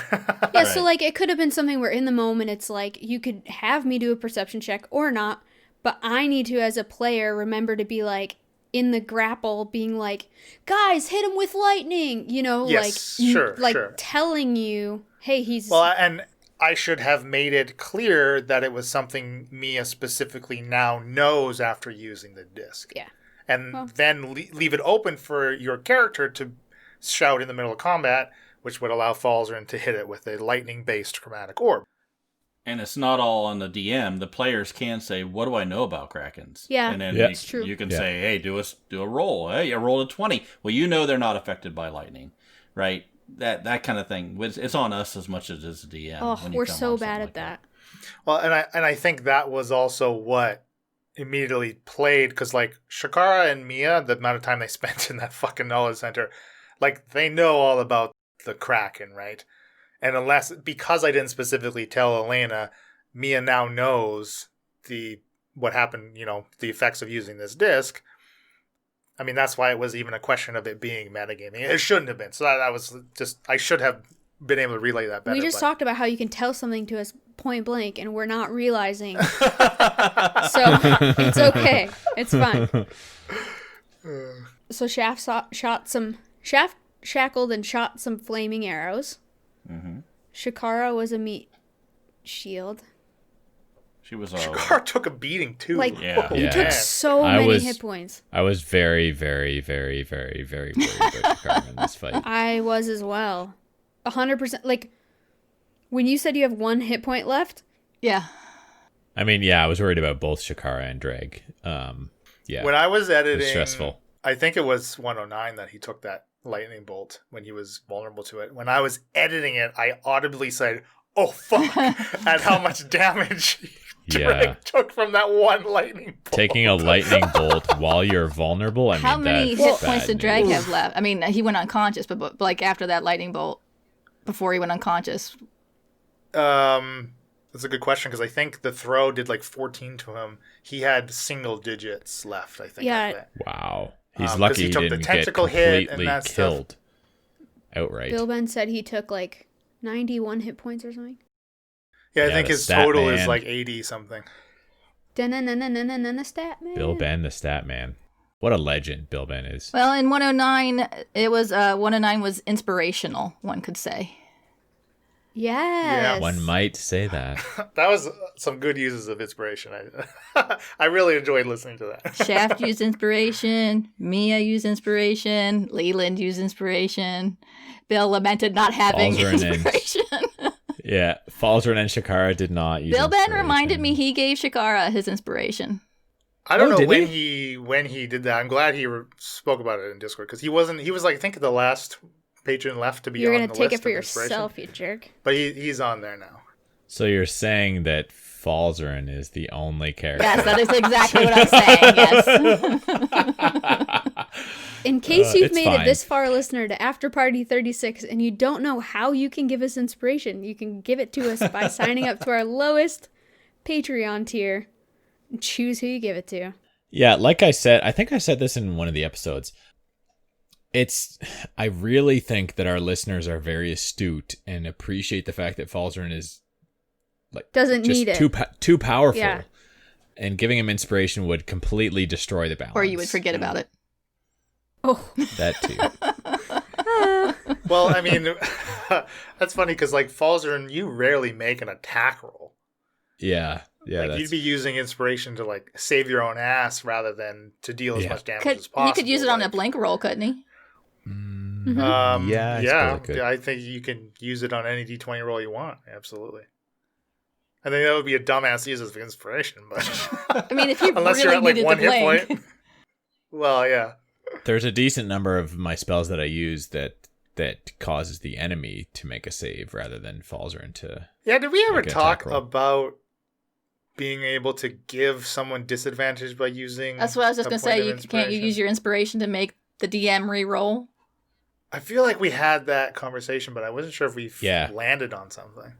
Yeah, so like it could have been something where in the moment it's like you could have me do a perception check or not, but I need to, as a player, remember to be like in the grapple being like, guys, hit him with lightning, yes, sure. Telling you, hey, he's... Well, and I should have made it clear that it was something Mia specifically now knows after using the disc. Yeah. And then leave it open for your character to shout in the middle of combat, which would allow Falzarin to hit it with a lightning-based chromatic orb. And it's not all on the DM. The players can say, what do I know about Krakens? Yeah, and then that's true. You can say, hey, do a roll. Hey, I rolled a 20. Well, they're not affected by lightning, right? That kind of thing. It's on us as much as it's the DM. Oh, we're so bad at that. Well, and I think that was also what immediately played, because like Shakara and Mia, the amount of time they spent in that fucking knowledge center, like they know all about the Kraken, right? And because I didn't specifically tell Elena, Mia now knows what happened, the effects of using this disc. I mean, that's why it was even a question of it being metagaming. It shouldn't have been. So that was just, I should have been able to relay that better. We just talked about how you can tell something to us point blank and we're not realizing. So it's okay. It's fine. So Shaft shackled and shot some flaming arrows. Mm-hmm. Shakara was a meat shield. Shakara took a beating too. Like, he took so many hit points. I was very, very, very, very, very worried about Shakara in this fight. I was as well. 100%. Like, when you said you have 1 hit point left? Yeah. I mean, I was worried about both Shakara and Dreg. When I was editing, it was stressful. I think it was 109 that he took that lightning bolt when he was vulnerable to it. When I was editing it, I audibly said, oh, fuck, at how much damage Dreg took from that one lightning bolt. Taking a lightning bolt while you're vulnerable, how many hit points did Dreg have left? I mean, he went unconscious, but like after that lightning bolt, before he went unconscious? That's a good question, because I think the throw did like 14 to him. He had single digits left, I think. Yeah. Wow. He's lucky he took didn't the tentacle get hit completely and that killed stuff. Outright. Bill Ben said he took like 91 hit points or something. Yeah, I think his total is like 80 something. The stat man. Bill Ben, the stat man. What a legend Bill Ben is. Well, in 109, it was 109 was inspirational, one could say. Yes. One might say that. That was some good uses of inspiration. I really enjoyed listening to that. Shaft used inspiration. Mia used inspiration. Leland used inspiration. Bill lamented not having inspiration. Yeah, Falzarin and Shakara did not use Bill Ben reminded me he gave Shakara his inspiration. I don't know when he did that. I'm glad he spoke about it in Discord because he was like I think the last patron left to be on the list. You're gonna take it for yourself, you jerk. But he's on there now. So you're saying that Falzarin is the only character? Yes, that is exactly what I'm saying. Yes. In case you've made fine. it this far, listener, to After Party 36, and you don't know how you can give us inspiration, you can give it to us by signing up to our lowest Patreon tier. And choose who you give it to. Yeah, like I said, I think I said this in one of the episodes. I really think that our listeners are very astute and appreciate the fact that Falzarin is doesn't need it. Too powerful. Yeah. And giving him inspiration would completely destroy the balance. Or you would forget about it. Oh. That too. Well, I mean, that's funny because Falzarin, you rarely make an attack roll. Yeah. Yeah, you'd be using inspiration to save your own ass rather than to deal as much damage as possible. He could use it on a blink roll, couldn't he? Yeah. I think you can use it on any D20 roll you want. Absolutely. I think that would be a dumbass use of inspiration, but I mean, if you unless really you're at needed one the hit blink. point. Well, yeah. There's a decent number of my spells that I use that causes the enemy to make a save rather than Falzarin to. Yeah. Did we ever talk about being able to give someone disadvantage by using? That's what I was just going to say. Can't you use your inspiration to make the DM re-roll? I feel like we had that conversation, but I wasn't sure if we landed on something.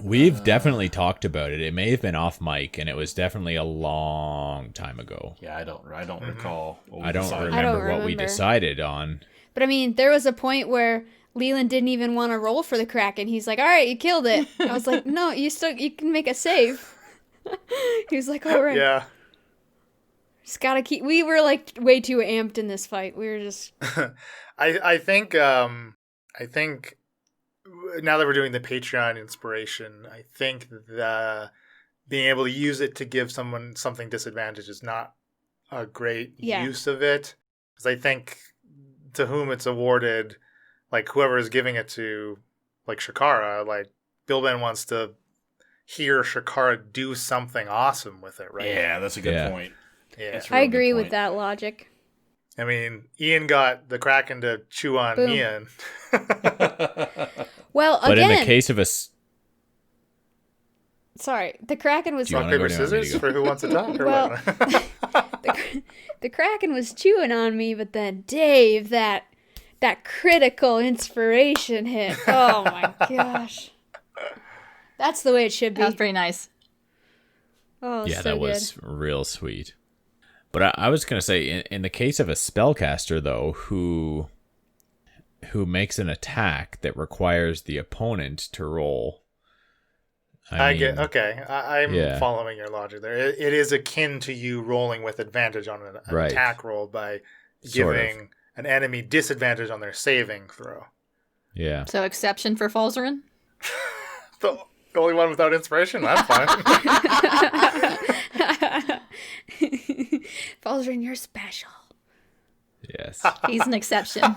We've definitely talked about it. It may have been off mic, and it was definitely a long time ago. Yeah, I don't recall. I don't remember what we decided on. But I mean, there was a point where Leland didn't even want to roll for the Kraken. He's like, "All right, you killed it." I was like, "No, you can make a save." He was like, "All right." Yeah. Just gotta keep. We were way too amped in this fight. We were just. I think now that we're doing the Patreon inspiration, I think that being able to use it to give someone something disadvantage is not a great use of it. Because I think to whom it's awarded, whoever is giving it to, Shakara, Bill Ben wants to hear Shakara do something awesome with it, right? Yeah, that's a good point. Yeah, I agree with that logic. I mean, Ian got the Kraken to chew on Mia. Well, but in the case of a... Sorry, the Kraken was... Rock, paper, scissors for who wants to talk? Or what? the Kraken was chewing on me, but then Dave, that critical inspiration hit. Oh my gosh. That's the way it should be. That was pretty nice. Oh, yeah, so that was real sweet. But I was going to say, in the case of a spellcaster, though, who makes an attack that requires the opponent to roll. I'm following your logic there. It is akin to you rolling with advantage on an attack roll by giving an enemy disadvantage on their saving throw. Yeah. So exception for Falzarin? The only one without inspiration? I'm fine. Falzarin, you're special. Yes. He's an exception.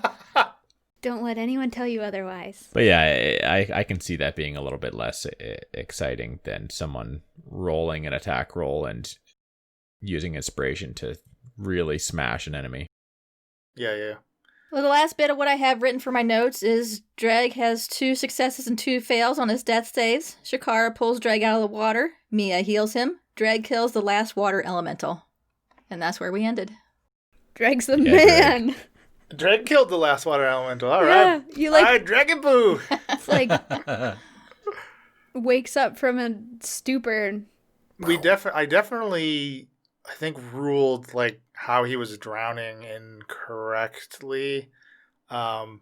Don't let anyone tell you otherwise. But yeah, I can see that being a little bit less exciting than someone rolling an attack roll and using inspiration to really smash an enemy. Yeah. Well, the last bit of what I have written for my notes is Dreg has 2 successes and 2 fails on his death saves. Shakara pulls Dreg out of the water. Mia heals him. Dreg kills the last water elemental. And that's where we ended. Dreg's the man. Dreg killed the last water elemental. All right. You all right, Dragon Boo. It's wakes up from a stupor. And... I definitely ruled how he was drowning incorrectly. But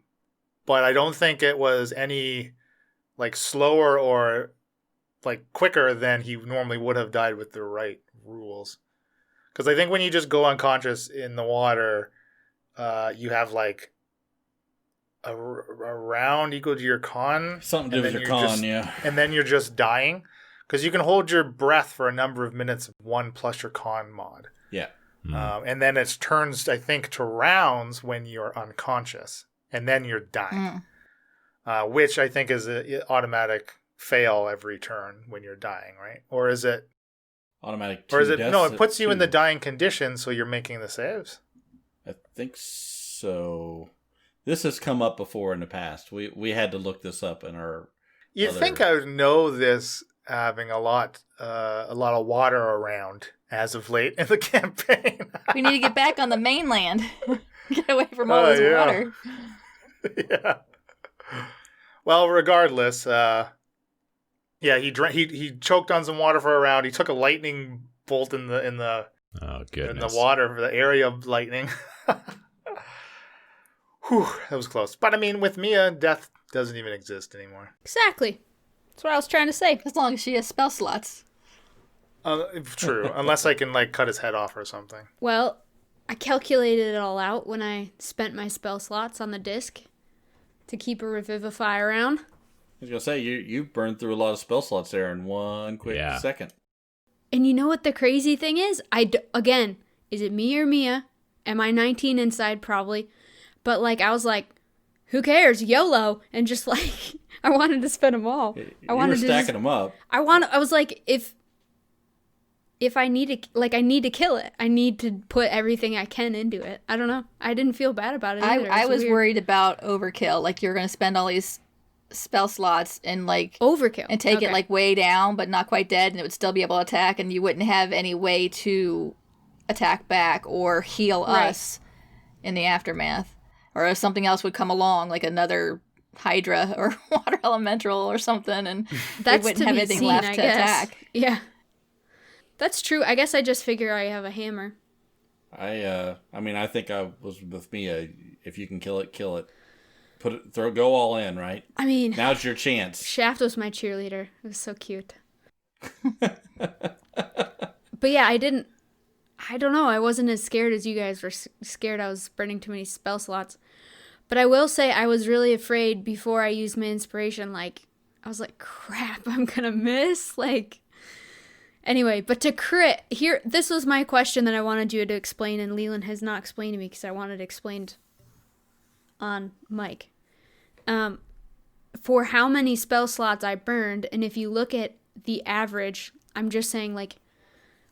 I don't think it was any slower or like quicker than he normally would have died with the right rules. Because I think when you just go unconscious in the water, you have like a round equal to your con. Something to do with your con, yeah. And then you're just dying. Because you can hold your breath for a number of minutes, 1 plus your con mod. Yeah. And then it turns, I think, to rounds when you're unconscious. And then you're dying. Which I think is an automatic fail every turn when you're dying, right? Or is it... Automatic or is it... No, it puts you in the dying condition, so you're making the saves. I think so. This has come up before in the past. We had to look this up in our... You'd think I would know this having a lot of water around as of late in the campaign. We need to get back on the mainland. Get away from all this water. Yeah. Well, regardless, he choked on some water for a round. He took a lightning bolt in the water for the area of lightning. Whew, that was close. But I mean, with Mia, death doesn't even exist anymore. Exactly. That's what I was trying to say. As long as she has spell slots. True, unless I can like cut his head off or something. Well, I calculated it all out when I spent my spell slots on the disc to keep a Revivify around. I was going to say, you burned through a lot of spell slots there in one quick second. And you know what the crazy thing is? Again, is it me or Mia? Am I 19 inside? Probably. But like, I was like, who cares? YOLO. And just like, I wanted to spend them all. You were stacking them up. I was like, if I need to, like, I need to kill it. I need to put everything I can into it. I don't know. I didn't feel bad about it either. I was worried about overkill. Like, you're going to spend all these spell slots and, like... Overkill. And take it, like, way down, but not quite dead, and it would still be able to attack, and you wouldn't have any way to attack back or heal us in the aftermath. Or if something else would come along, like another Hydra or Water Elemental or something, and they wouldn't have anything left to attack. Yeah. That's true. I guess I just figure I have a hammer. I mean, I think I was with Mia. If you can kill it, kill it. Go all in, right? I mean, now's your chance. Shaft was my cheerleader. It was so cute. But yeah, I don't know. I wasn't as scared as you guys were scared. I was burning too many spell slots. But I will say I was really afraid before I used my inspiration. Like, I was like, crap, I'm gonna miss. Like, anyway, but to crit, here, this was my question that I wanted you to explain, and Leland has not explained to me because I wanted it explained on mic. For how many spell slots I burned, and if you look at the average, I'm just saying, like,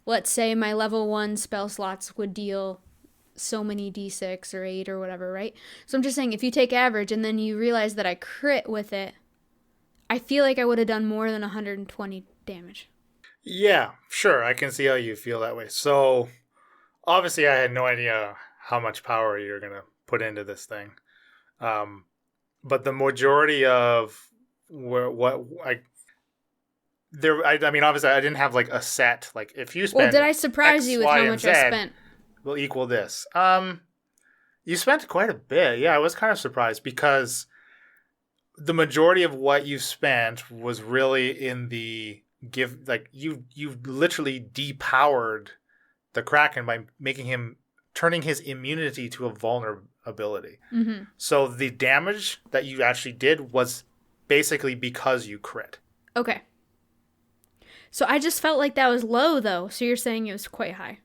let's say my level 1 spell slots would deal so many d6 or 8 or whatever, right? So I'm just saying, if you take average and then you realize that I crit with it, I feel like I would have done more than 120 damage. Yeah, sure. I can see how you feel that way. So, obviously, I had no idea how much power you're going to put into this thing. But the majority of I mean, obviously, I didn't have like a set. Like, if you spend, well, did I surprise X, you with Y, how much Z, I spent? Will equal this. You spent quite a bit. Yeah, I was kind of surprised because the majority of what you spent was really in the you literally depowered the Kraken by turning his immunity to a vulnerability. Mm-hmm. So the damage that you actually did was basically because you crit. Okay. So I just felt like that was low, though. So you're saying it was quite high.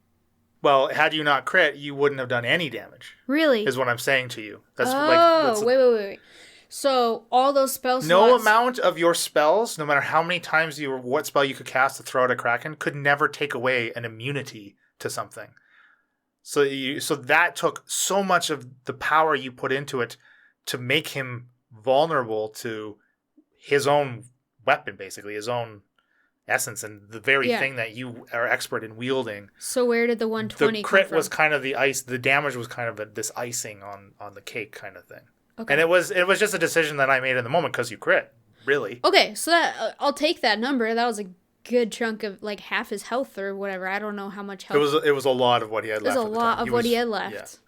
Well, had you not crit, you wouldn't have done any damage. Really? Is what I'm saying to you. Wait. So all those spell slots... No amount of your spells, no matter how many times what spell you could cast to throw at a Kraken, could never take away an immunity to something. So that took so much of the power you put into it to make him vulnerable to his own weapon, basically, his own essence, and the very thing that you are expert in wielding. So where did the 120 The crit come from? was kind of the ice. The damage was kind of this icing on the cake kind of thing. Okay. And it was just a decision that I made in the moment because you crit, really. Okay, so that I'll take that number. That was a good chunk of like half his health or whatever. I don't know how much health. It was a lot of what he had left. It was a lot of what he had left.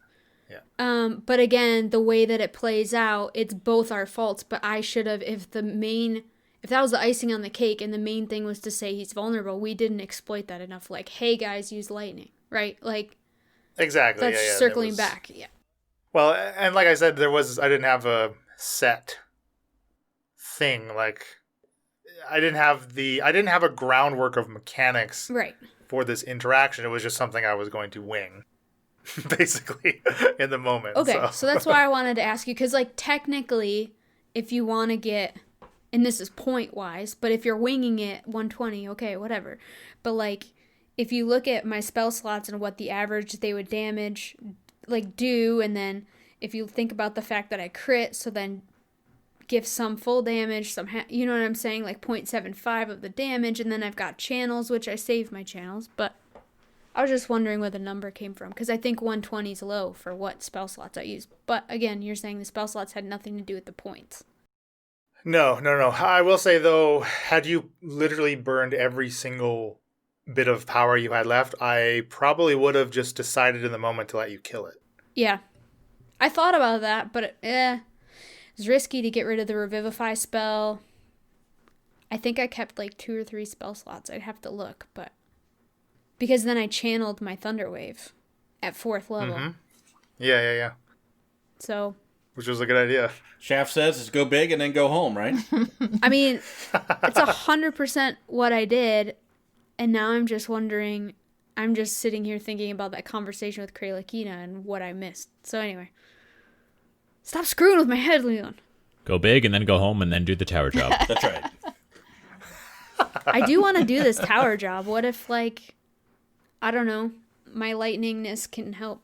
Yeah. But again, the way that it plays out, it's both our faults. But I should have, if the main if that was the icing on the cake and the main thing was to say he's vulnerable, we didn't exploit that enough. Like, hey guys, use lightning, right? Like, exactly. that's circling back. Yeah. Well, and like I said, I didn't have a set thing. Like, I didn't have a groundwork of mechanics Right. for this interaction. It was just something I was going to wing, basically, in the moment. Okay, so that's why I wanted to ask you, because, like, technically, if you want to get, and this is point-wise, but if you're winging it 120, okay, whatever. But, like, if you look at my spell slots and what the average they would damage, like, do, and then if you think about the fact that I crit, so then give some full damage, some you know what I'm saying, like 0.75 of the damage, and then I've got channels, which I save my channels, but I was just wondering where the number came from, because I think 120 is low for what spell slots I use. But again, you're saying the spell slots had nothing to do with the points. No. I will say, though, had you literally burned every single bit of power you had left, I probably would have just decided in the moment to let you kill it. Yeah. I thought about that, but it's risky to get rid of the Revivify spell. I think I kept like 2 or 3 spell slots. I'd have to look, but because then I channeled my Thunder Wave at 4th level. Mm-hmm. Yeah. So, which was a good idea. Shaft says it's go big and then go home, right? I mean, it's 100% what I did, and now I'm just wondering. I'm just sitting here thinking about that conversation with Kralakina and what I missed. So anyway. Stop screwing with my head, Leon. Go big and then go home and then do the tower job. That's right. I do want to do this tower job. What if, like, I don't know, my lightningness can help?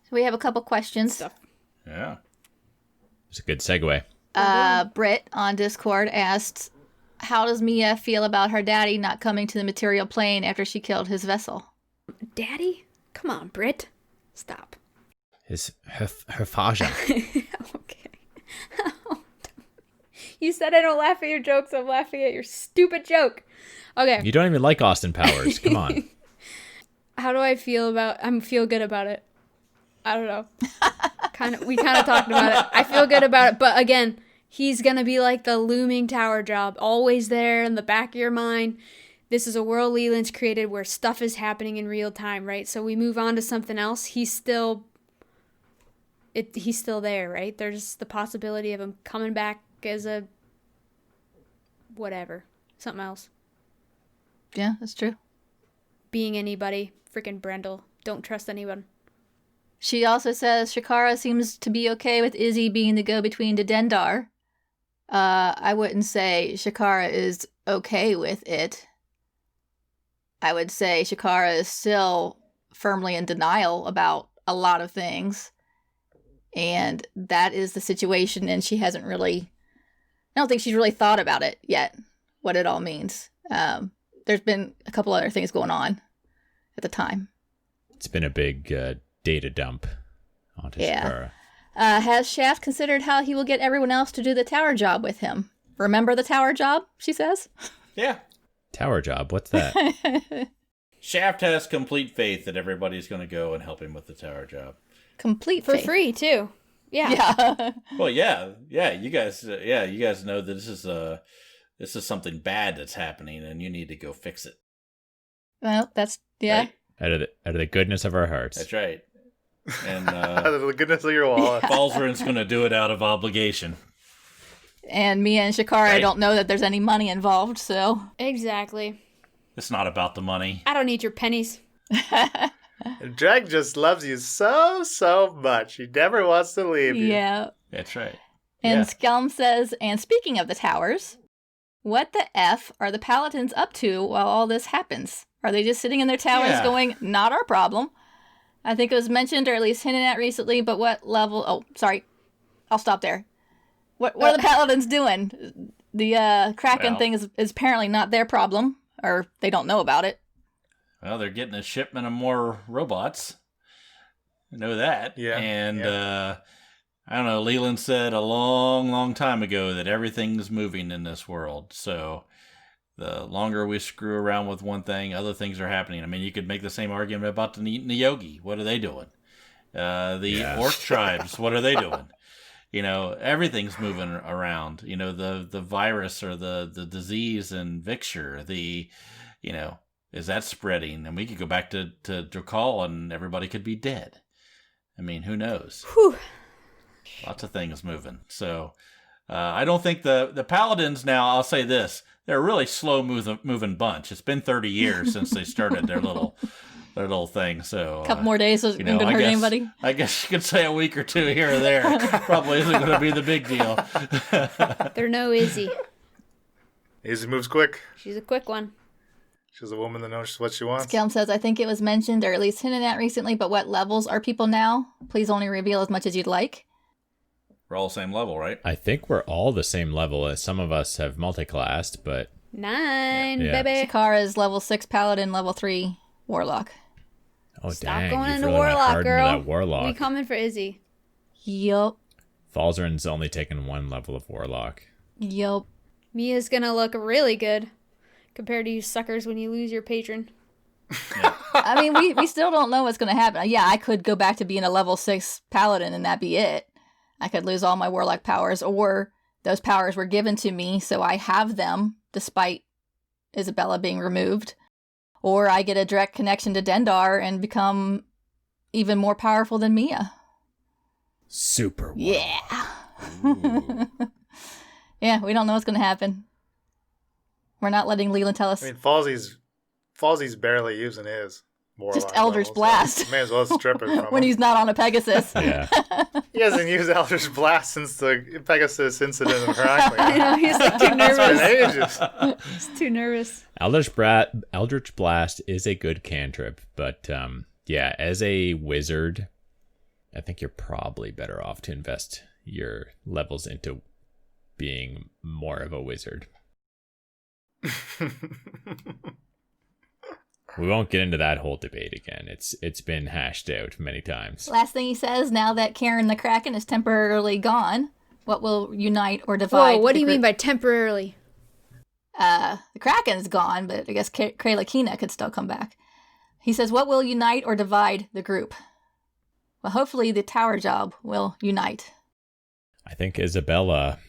We have a couple questions. Stuff. Yeah. It's a good segue. Britt on Discord asked, how does Mia feel about her daddy not coming to the material plane after she killed his vessel? Daddy? Come on, Britt. Stop. Her father. Okay. You said I don't laugh at your jokes. I'm laughing at your stupid joke. Okay. You don't even like Austin Powers. Come on. How do I feel about? I feel good about it. I don't know. We kind of talked about it. I feel good about it, but again, he's gonna be like the looming tower job, always there in the back of your mind. This is a world Leland's created where stuff is happening in real time, right? So we move on to something else. He's still there, right? There's the possibility of him coming back as a whatever, something else. Yeah, that's true. Being anybody, freaking Brendel. Don't trust anyone. She also says Shakara seems to be okay with Izzy being the go-between to Dendar. I wouldn't say Shakara is okay with it. I would say Shakara is still firmly in denial about a lot of things. And that is the situation, and she hasn't really... I don't think she's really thought about it yet, what it all means. There's been a couple other things going on at the time. It's been a big data dump onto Shakara. Has Shaft considered how he will get everyone else to do the tower job with him? Remember the tower job, she says? Yeah. Tower job? What's that? Shaft has complete faith that everybody's going to go and help him with the tower job. Complete For faith. free, too. Yeah. Yeah. Well, yeah. You guys know that this is something bad that's happening, and you need to go fix it. Well, that's, yeah. Right? Out of the goodness of our hearts. That's right. And Out of the goodness of your wallet. Balzarin's going to do it out of obligation. And Mia and Shakara don't know that there's any money involved, so... Exactly. It's not about the money. I don't need your pennies. Dreg just loves you so much. He never wants to leave you. Yeah. That's right. And Yeah. Skelm says, and speaking of the towers, what the F are the Paladins up to while all this happens? Are they just sitting in their towers going, not our problem? I think it was mentioned, or at least hinted at recently, but what level... Oh, sorry. I'll stop there. What are the Paladins doing? The Kraken thing is apparently not their problem, or they don't know about it. Well, they're getting a shipment of more robots. I know that. Yeah. And I don't know, Leland said a long time ago that everything's moving in this world. So the longer we screw around with one thing, other things are happening. I mean, you could make the same argument about the Neyogi. What are they doing? The Orc tribes, what are they doing? everything's moving around. The virus or the disease in Victor, is that spreading? And we could go back to Drakal and everybody could be dead. I mean, who knows? Whew. Lots of things moving. So I don't think the Paladins now, I'll say this, they're a really slow moving bunch. It's been 30 years since they started their little thing. So a couple more days isn't going to hurt anybody. I guess you could say a week or two here or there probably isn't going to be the big deal. They're no Izzy. Izzy moves quick. She's a quick one. She's a woman that knows what she wants. Skelm says, I think it was mentioned or at least hinted at recently, but what levels are people now? Please only reveal as much as you'd like. We're all same level, right? I think we're all the same level. Some of us have multiclassed, but 9, Yeah. baby. Shakara is level 6 paladin, level 3 warlock. oh Stop dang, going you've into really went Warlock, hard girl. into that warlock. We coming for Izzy. Yup. Falzarin's only taken 1 level of warlock. Yup. Mia's gonna look really good compared to you suckers when you lose your patron. I mean, we still don't know what's going to happen. Yeah, I could go back to being a level 6 paladin and that be it. I could lose all my warlock powers, or those powers were given to me, so I have them despite Isabella being removed. Or I get a direct connection to Dendar and become even more powerful than Mia. Super warlock. Yeah. Yeah, we don't know what's going to happen. We're not letting Leland tell us. I mean, Falsey's barely using his warlock Just Eldritch level, Blast. So may as well strip it from when him. he's not on a Pegasus. Yeah. He hasn't used Eldritch Blast since the Pegasus incident in Heraclea. I know, he's like too It's been nervous. ages. He's too nervous. Eldritch Blast is a good cantrip, but yeah, as a wizard, I think you're probably better off to invest your levels into being more of a wizard. We won't get into that whole debate again. It's been hashed out many times. Last thing he says, now that Karen the Kraken is temporarily gone, what will unite or divide? Whoa, what do the you mean group? by temporarily? The Kraken's gone, but I guess Kralakina could still come back. He says, what will unite or divide the group? Well, hopefully the tower job will unite. I think Isabella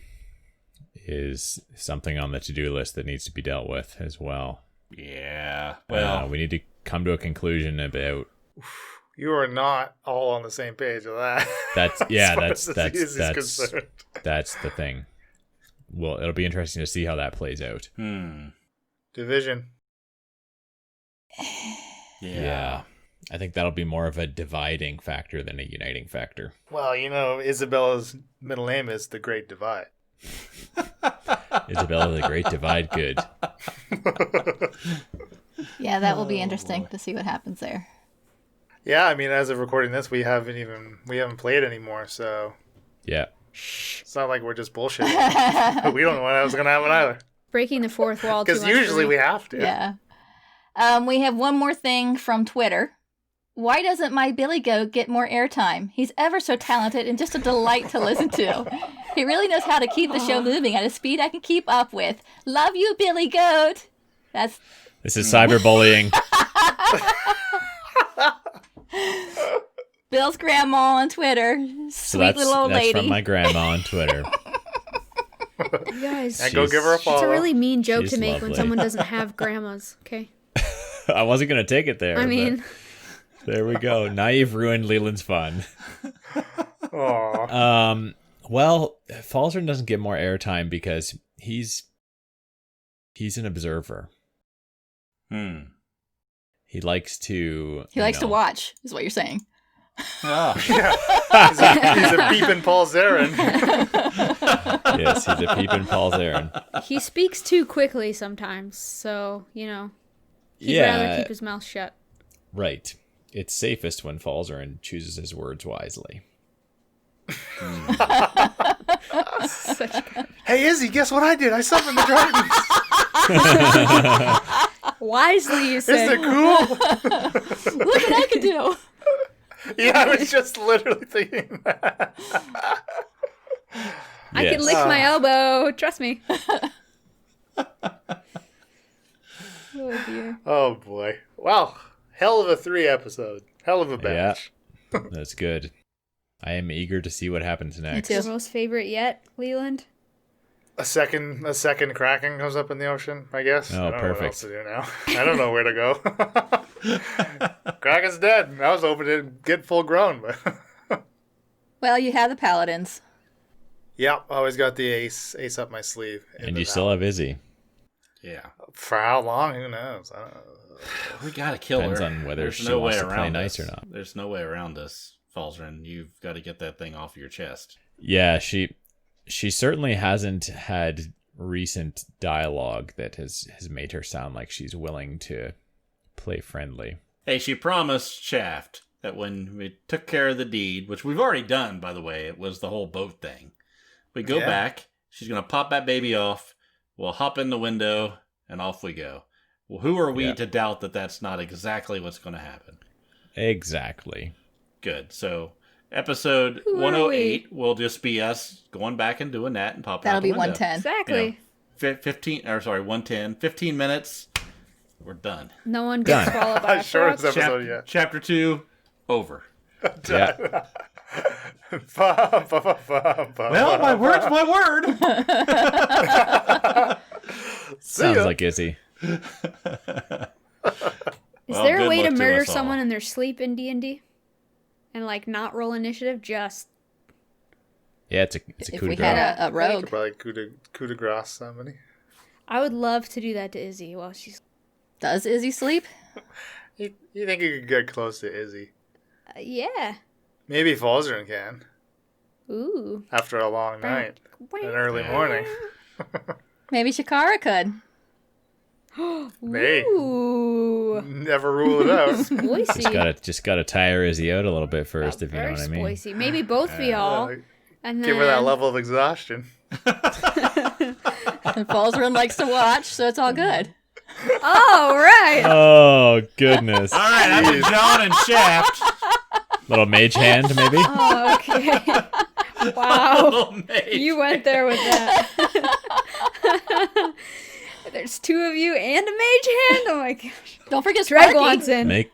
is something on the to-do list that needs to be dealt with as well. Yeah. Well, We need to come to a conclusion about You are not all on the same page with that. that's concerned. that's the thing. Well, it'll be interesting to see how that plays out. Division. Yeah. I think that'll be more of a dividing factor than a uniting factor. Well, Isabella's middle name is the Great Divide. Isabella the Great Divide good. Yeah, that will be interesting to see what happens there. Yeah, I mean, as of recording this, we haven't played anymore, so Yeah. it's not like we're just bullshitting. We don't know what was going to happen either. Breaking the fourth wall. Because usually we have to. Yeah. We have one more thing from Twitter. Why doesn't my Billy Goat get more airtime? He's ever so talented and just a delight to listen to. He really knows how to keep the show moving at a speed I can keep up with. Love you, Billy Goat. This is cyberbullying. Bill's grandma on Twitter. Sweet little old lady. That's from my grandma on Twitter. You guys, And go give her a follow. it's a really mean joke She's to make lovely. when someone doesn't have grandmas, okay? I wasn't going to take it there. I but mean, there we go. Now you've ruined Leland's fun. Aww. Well, Falzarin doesn't get more airtime because he's an observer. He likes to... He likes to watch, is what you're saying. oh. He's a peeping Paul Zarin. Yes, he's a peeping Falzarin. he speaks too quickly sometimes, so, he'd rather keep his mouth shut. Right. It's safest when Falzarin chooses his words wisely. Hey, Izzy, guess what I did? I summoned the dragons. Wisely, you say. Isn't it cool? Look what I can do. Yeah, I was just literally thinking that. I can lick my elbow. Trust me. Oh, dear. Oh, boy. Well, hell of a 3 episode. Hell of a batch. Yeah, that's good. I am eager to see what happens next. Your most favorite yet, Leland? A second Kraken comes up in the ocean, I guess. Oh, I don't know perfect. what else to do now. I don't know where to go. Kraken's dead. I was hoping to get full grown, but Well, you have the paladins. yeah, always got the ace up my sleeve. And you still have Izzy. Yeah. For how long? Who knows? I don't know. We got to kill Depends her. on whether There's she no wants way to play around nice this. or not. There's no way around this, Falzarin. You've got to get that thing off your chest. Yeah, she certainly hasn't had recent dialogue that has made her sound like she's willing to play friendly. Hey, she promised Shaft that when we took care of the deed, which we've already done, by the way, it was the whole boat thing. We go back, she's going to pop that baby off, we'll hop in the window, and off we go. Well, who are we to doubt that that's not exactly what's going to happen? Exactly. Good. So, episode 108 will just be us going back and doing that and popping That'll out the be window. 110. Exactly. 110. 15 minutes. We're done. No one gets swallowed by a Shortest frog. episode yet. Chapter 2, over. Yeah. Well, my word's my word. Sounds like Izzy. Is Well, there a good way to luck to murder us all. someone in their sleep in D&D? And like not roll initiative? Just Yeah, it's a If coup we de grace. had a I could rogue. probably coup de grace somebody. I would love to do that to Izzy while she's. Does Izzy sleep? You think you could get close to Izzy? Yeah. Maybe Falzarin can Ooh. after a long night, an early morning. Maybe Shakara could. Hey, Ooh. never rule it out. Spoicy. Just gotta tire Izzy out a little bit first, if you know Very what I mean. Spoicy. Maybe both of y'all. And then Give her that level of exhaustion. And Falzarin likes to watch, so it's all good. Oh, right. Oh goodness! All right, I've been John and Shaft. Little mage hand, maybe. Oh, okay. Wow. Little mage. You went there with that. There's two of you and a mage hand? Oh my gosh. Don't forget Drag Sparky. Watson.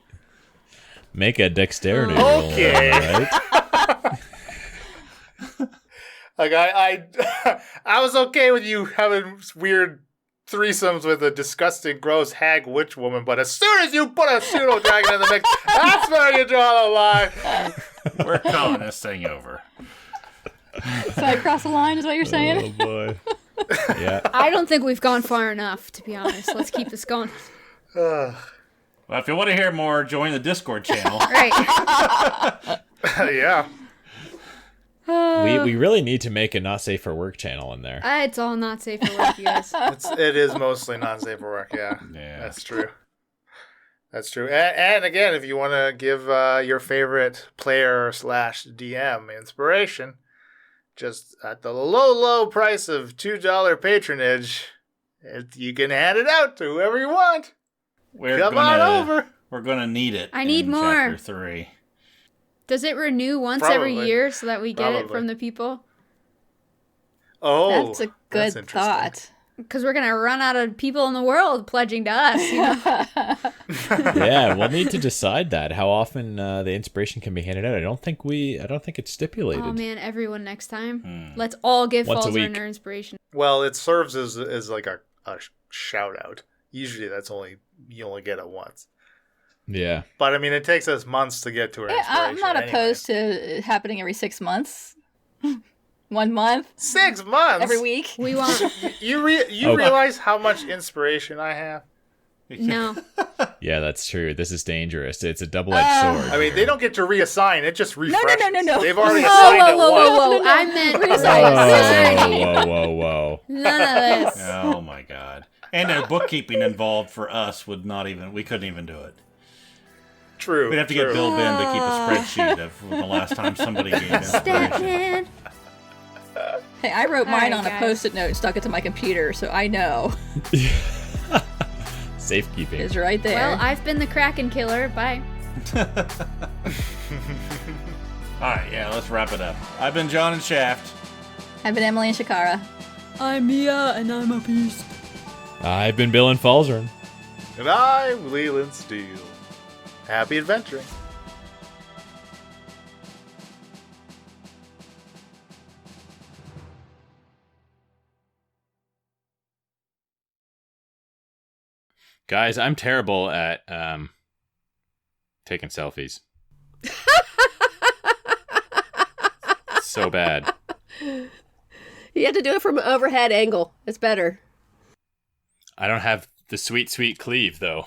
Make a dexterity roll. Okay. Right? Like I was okay with you having weird threesomes with a disgusting, gross hag witch woman, but as soon as you put a pseudo dragon in the mix, that's where you draw the line. We're calling this thing over. So I cross the line, is what you're saying? Oh boy. Yeah. I don't think we've gone far enough, to be honest. Let's keep this going. Well, if you want to hear more, join the Discord channel. Right. Yeah. We really need to make a not safe for work channel in there. It's all not safe for work, you guys. It is mostly not safe for work, yeah. Yeah. That's true. That's true. And again, if you want to give your favorite player / DM inspiration, just at the low price of $2 patronage, you can hand it out to whoever you want. Come on over. We're gonna need it. I need in more. Chapter 3. Does it renew once Probably. every year so that we get it Probably. from the people? Oh, That's a that's good interesting. thought. Because we're going to run out of people in the world pledging to us, you know? Yeah, we'll need to decide that how often the inspiration can be handed out. I don't think it's stipulated. Oh man, everyone next time. Let's all give Once a Falzarin week. their inspiration. Well, it serves as like a shout out. Usually you only get it once. Yeah. But I mean, it takes us months to get to our inspiration. I'm not opposed to it happening every 6 months. 1 month, 6 months every week. We want... You Oh. realize how much inspiration I have? No. Yeah, that's true. This is dangerous. It's a double-edged sword. I mean, they don't get to reassign. It just refreshes. no. They've already Whoa, assigned it once. whoa. I meant Reassign. Whoa. None of this. Oh my god. And the bookkeeping involved for us we couldn't even do it. True. We'd have to get Bill Ben to keep a spreadsheet of the last time somebody gave inspiration. Statman. Hey, I wrote mine Alright, on a guys. Post-it note and stuck it to my computer, so I know. Safekeeping. It's right there. Well, I've been the Kraken Killer. Bye. Alright, yeah, let's wrap it up. I've been John and Shaft. I've been Emily and Shakara. I'm Mia, and I'm a beast. I've been Bill and Falzarin. And I'm Leland Steele. Happy adventuring. Guys, I'm terrible at taking selfies. So bad. You have to do it from an overhead angle. It's better. I don't have the sweet, sweet cleave, though.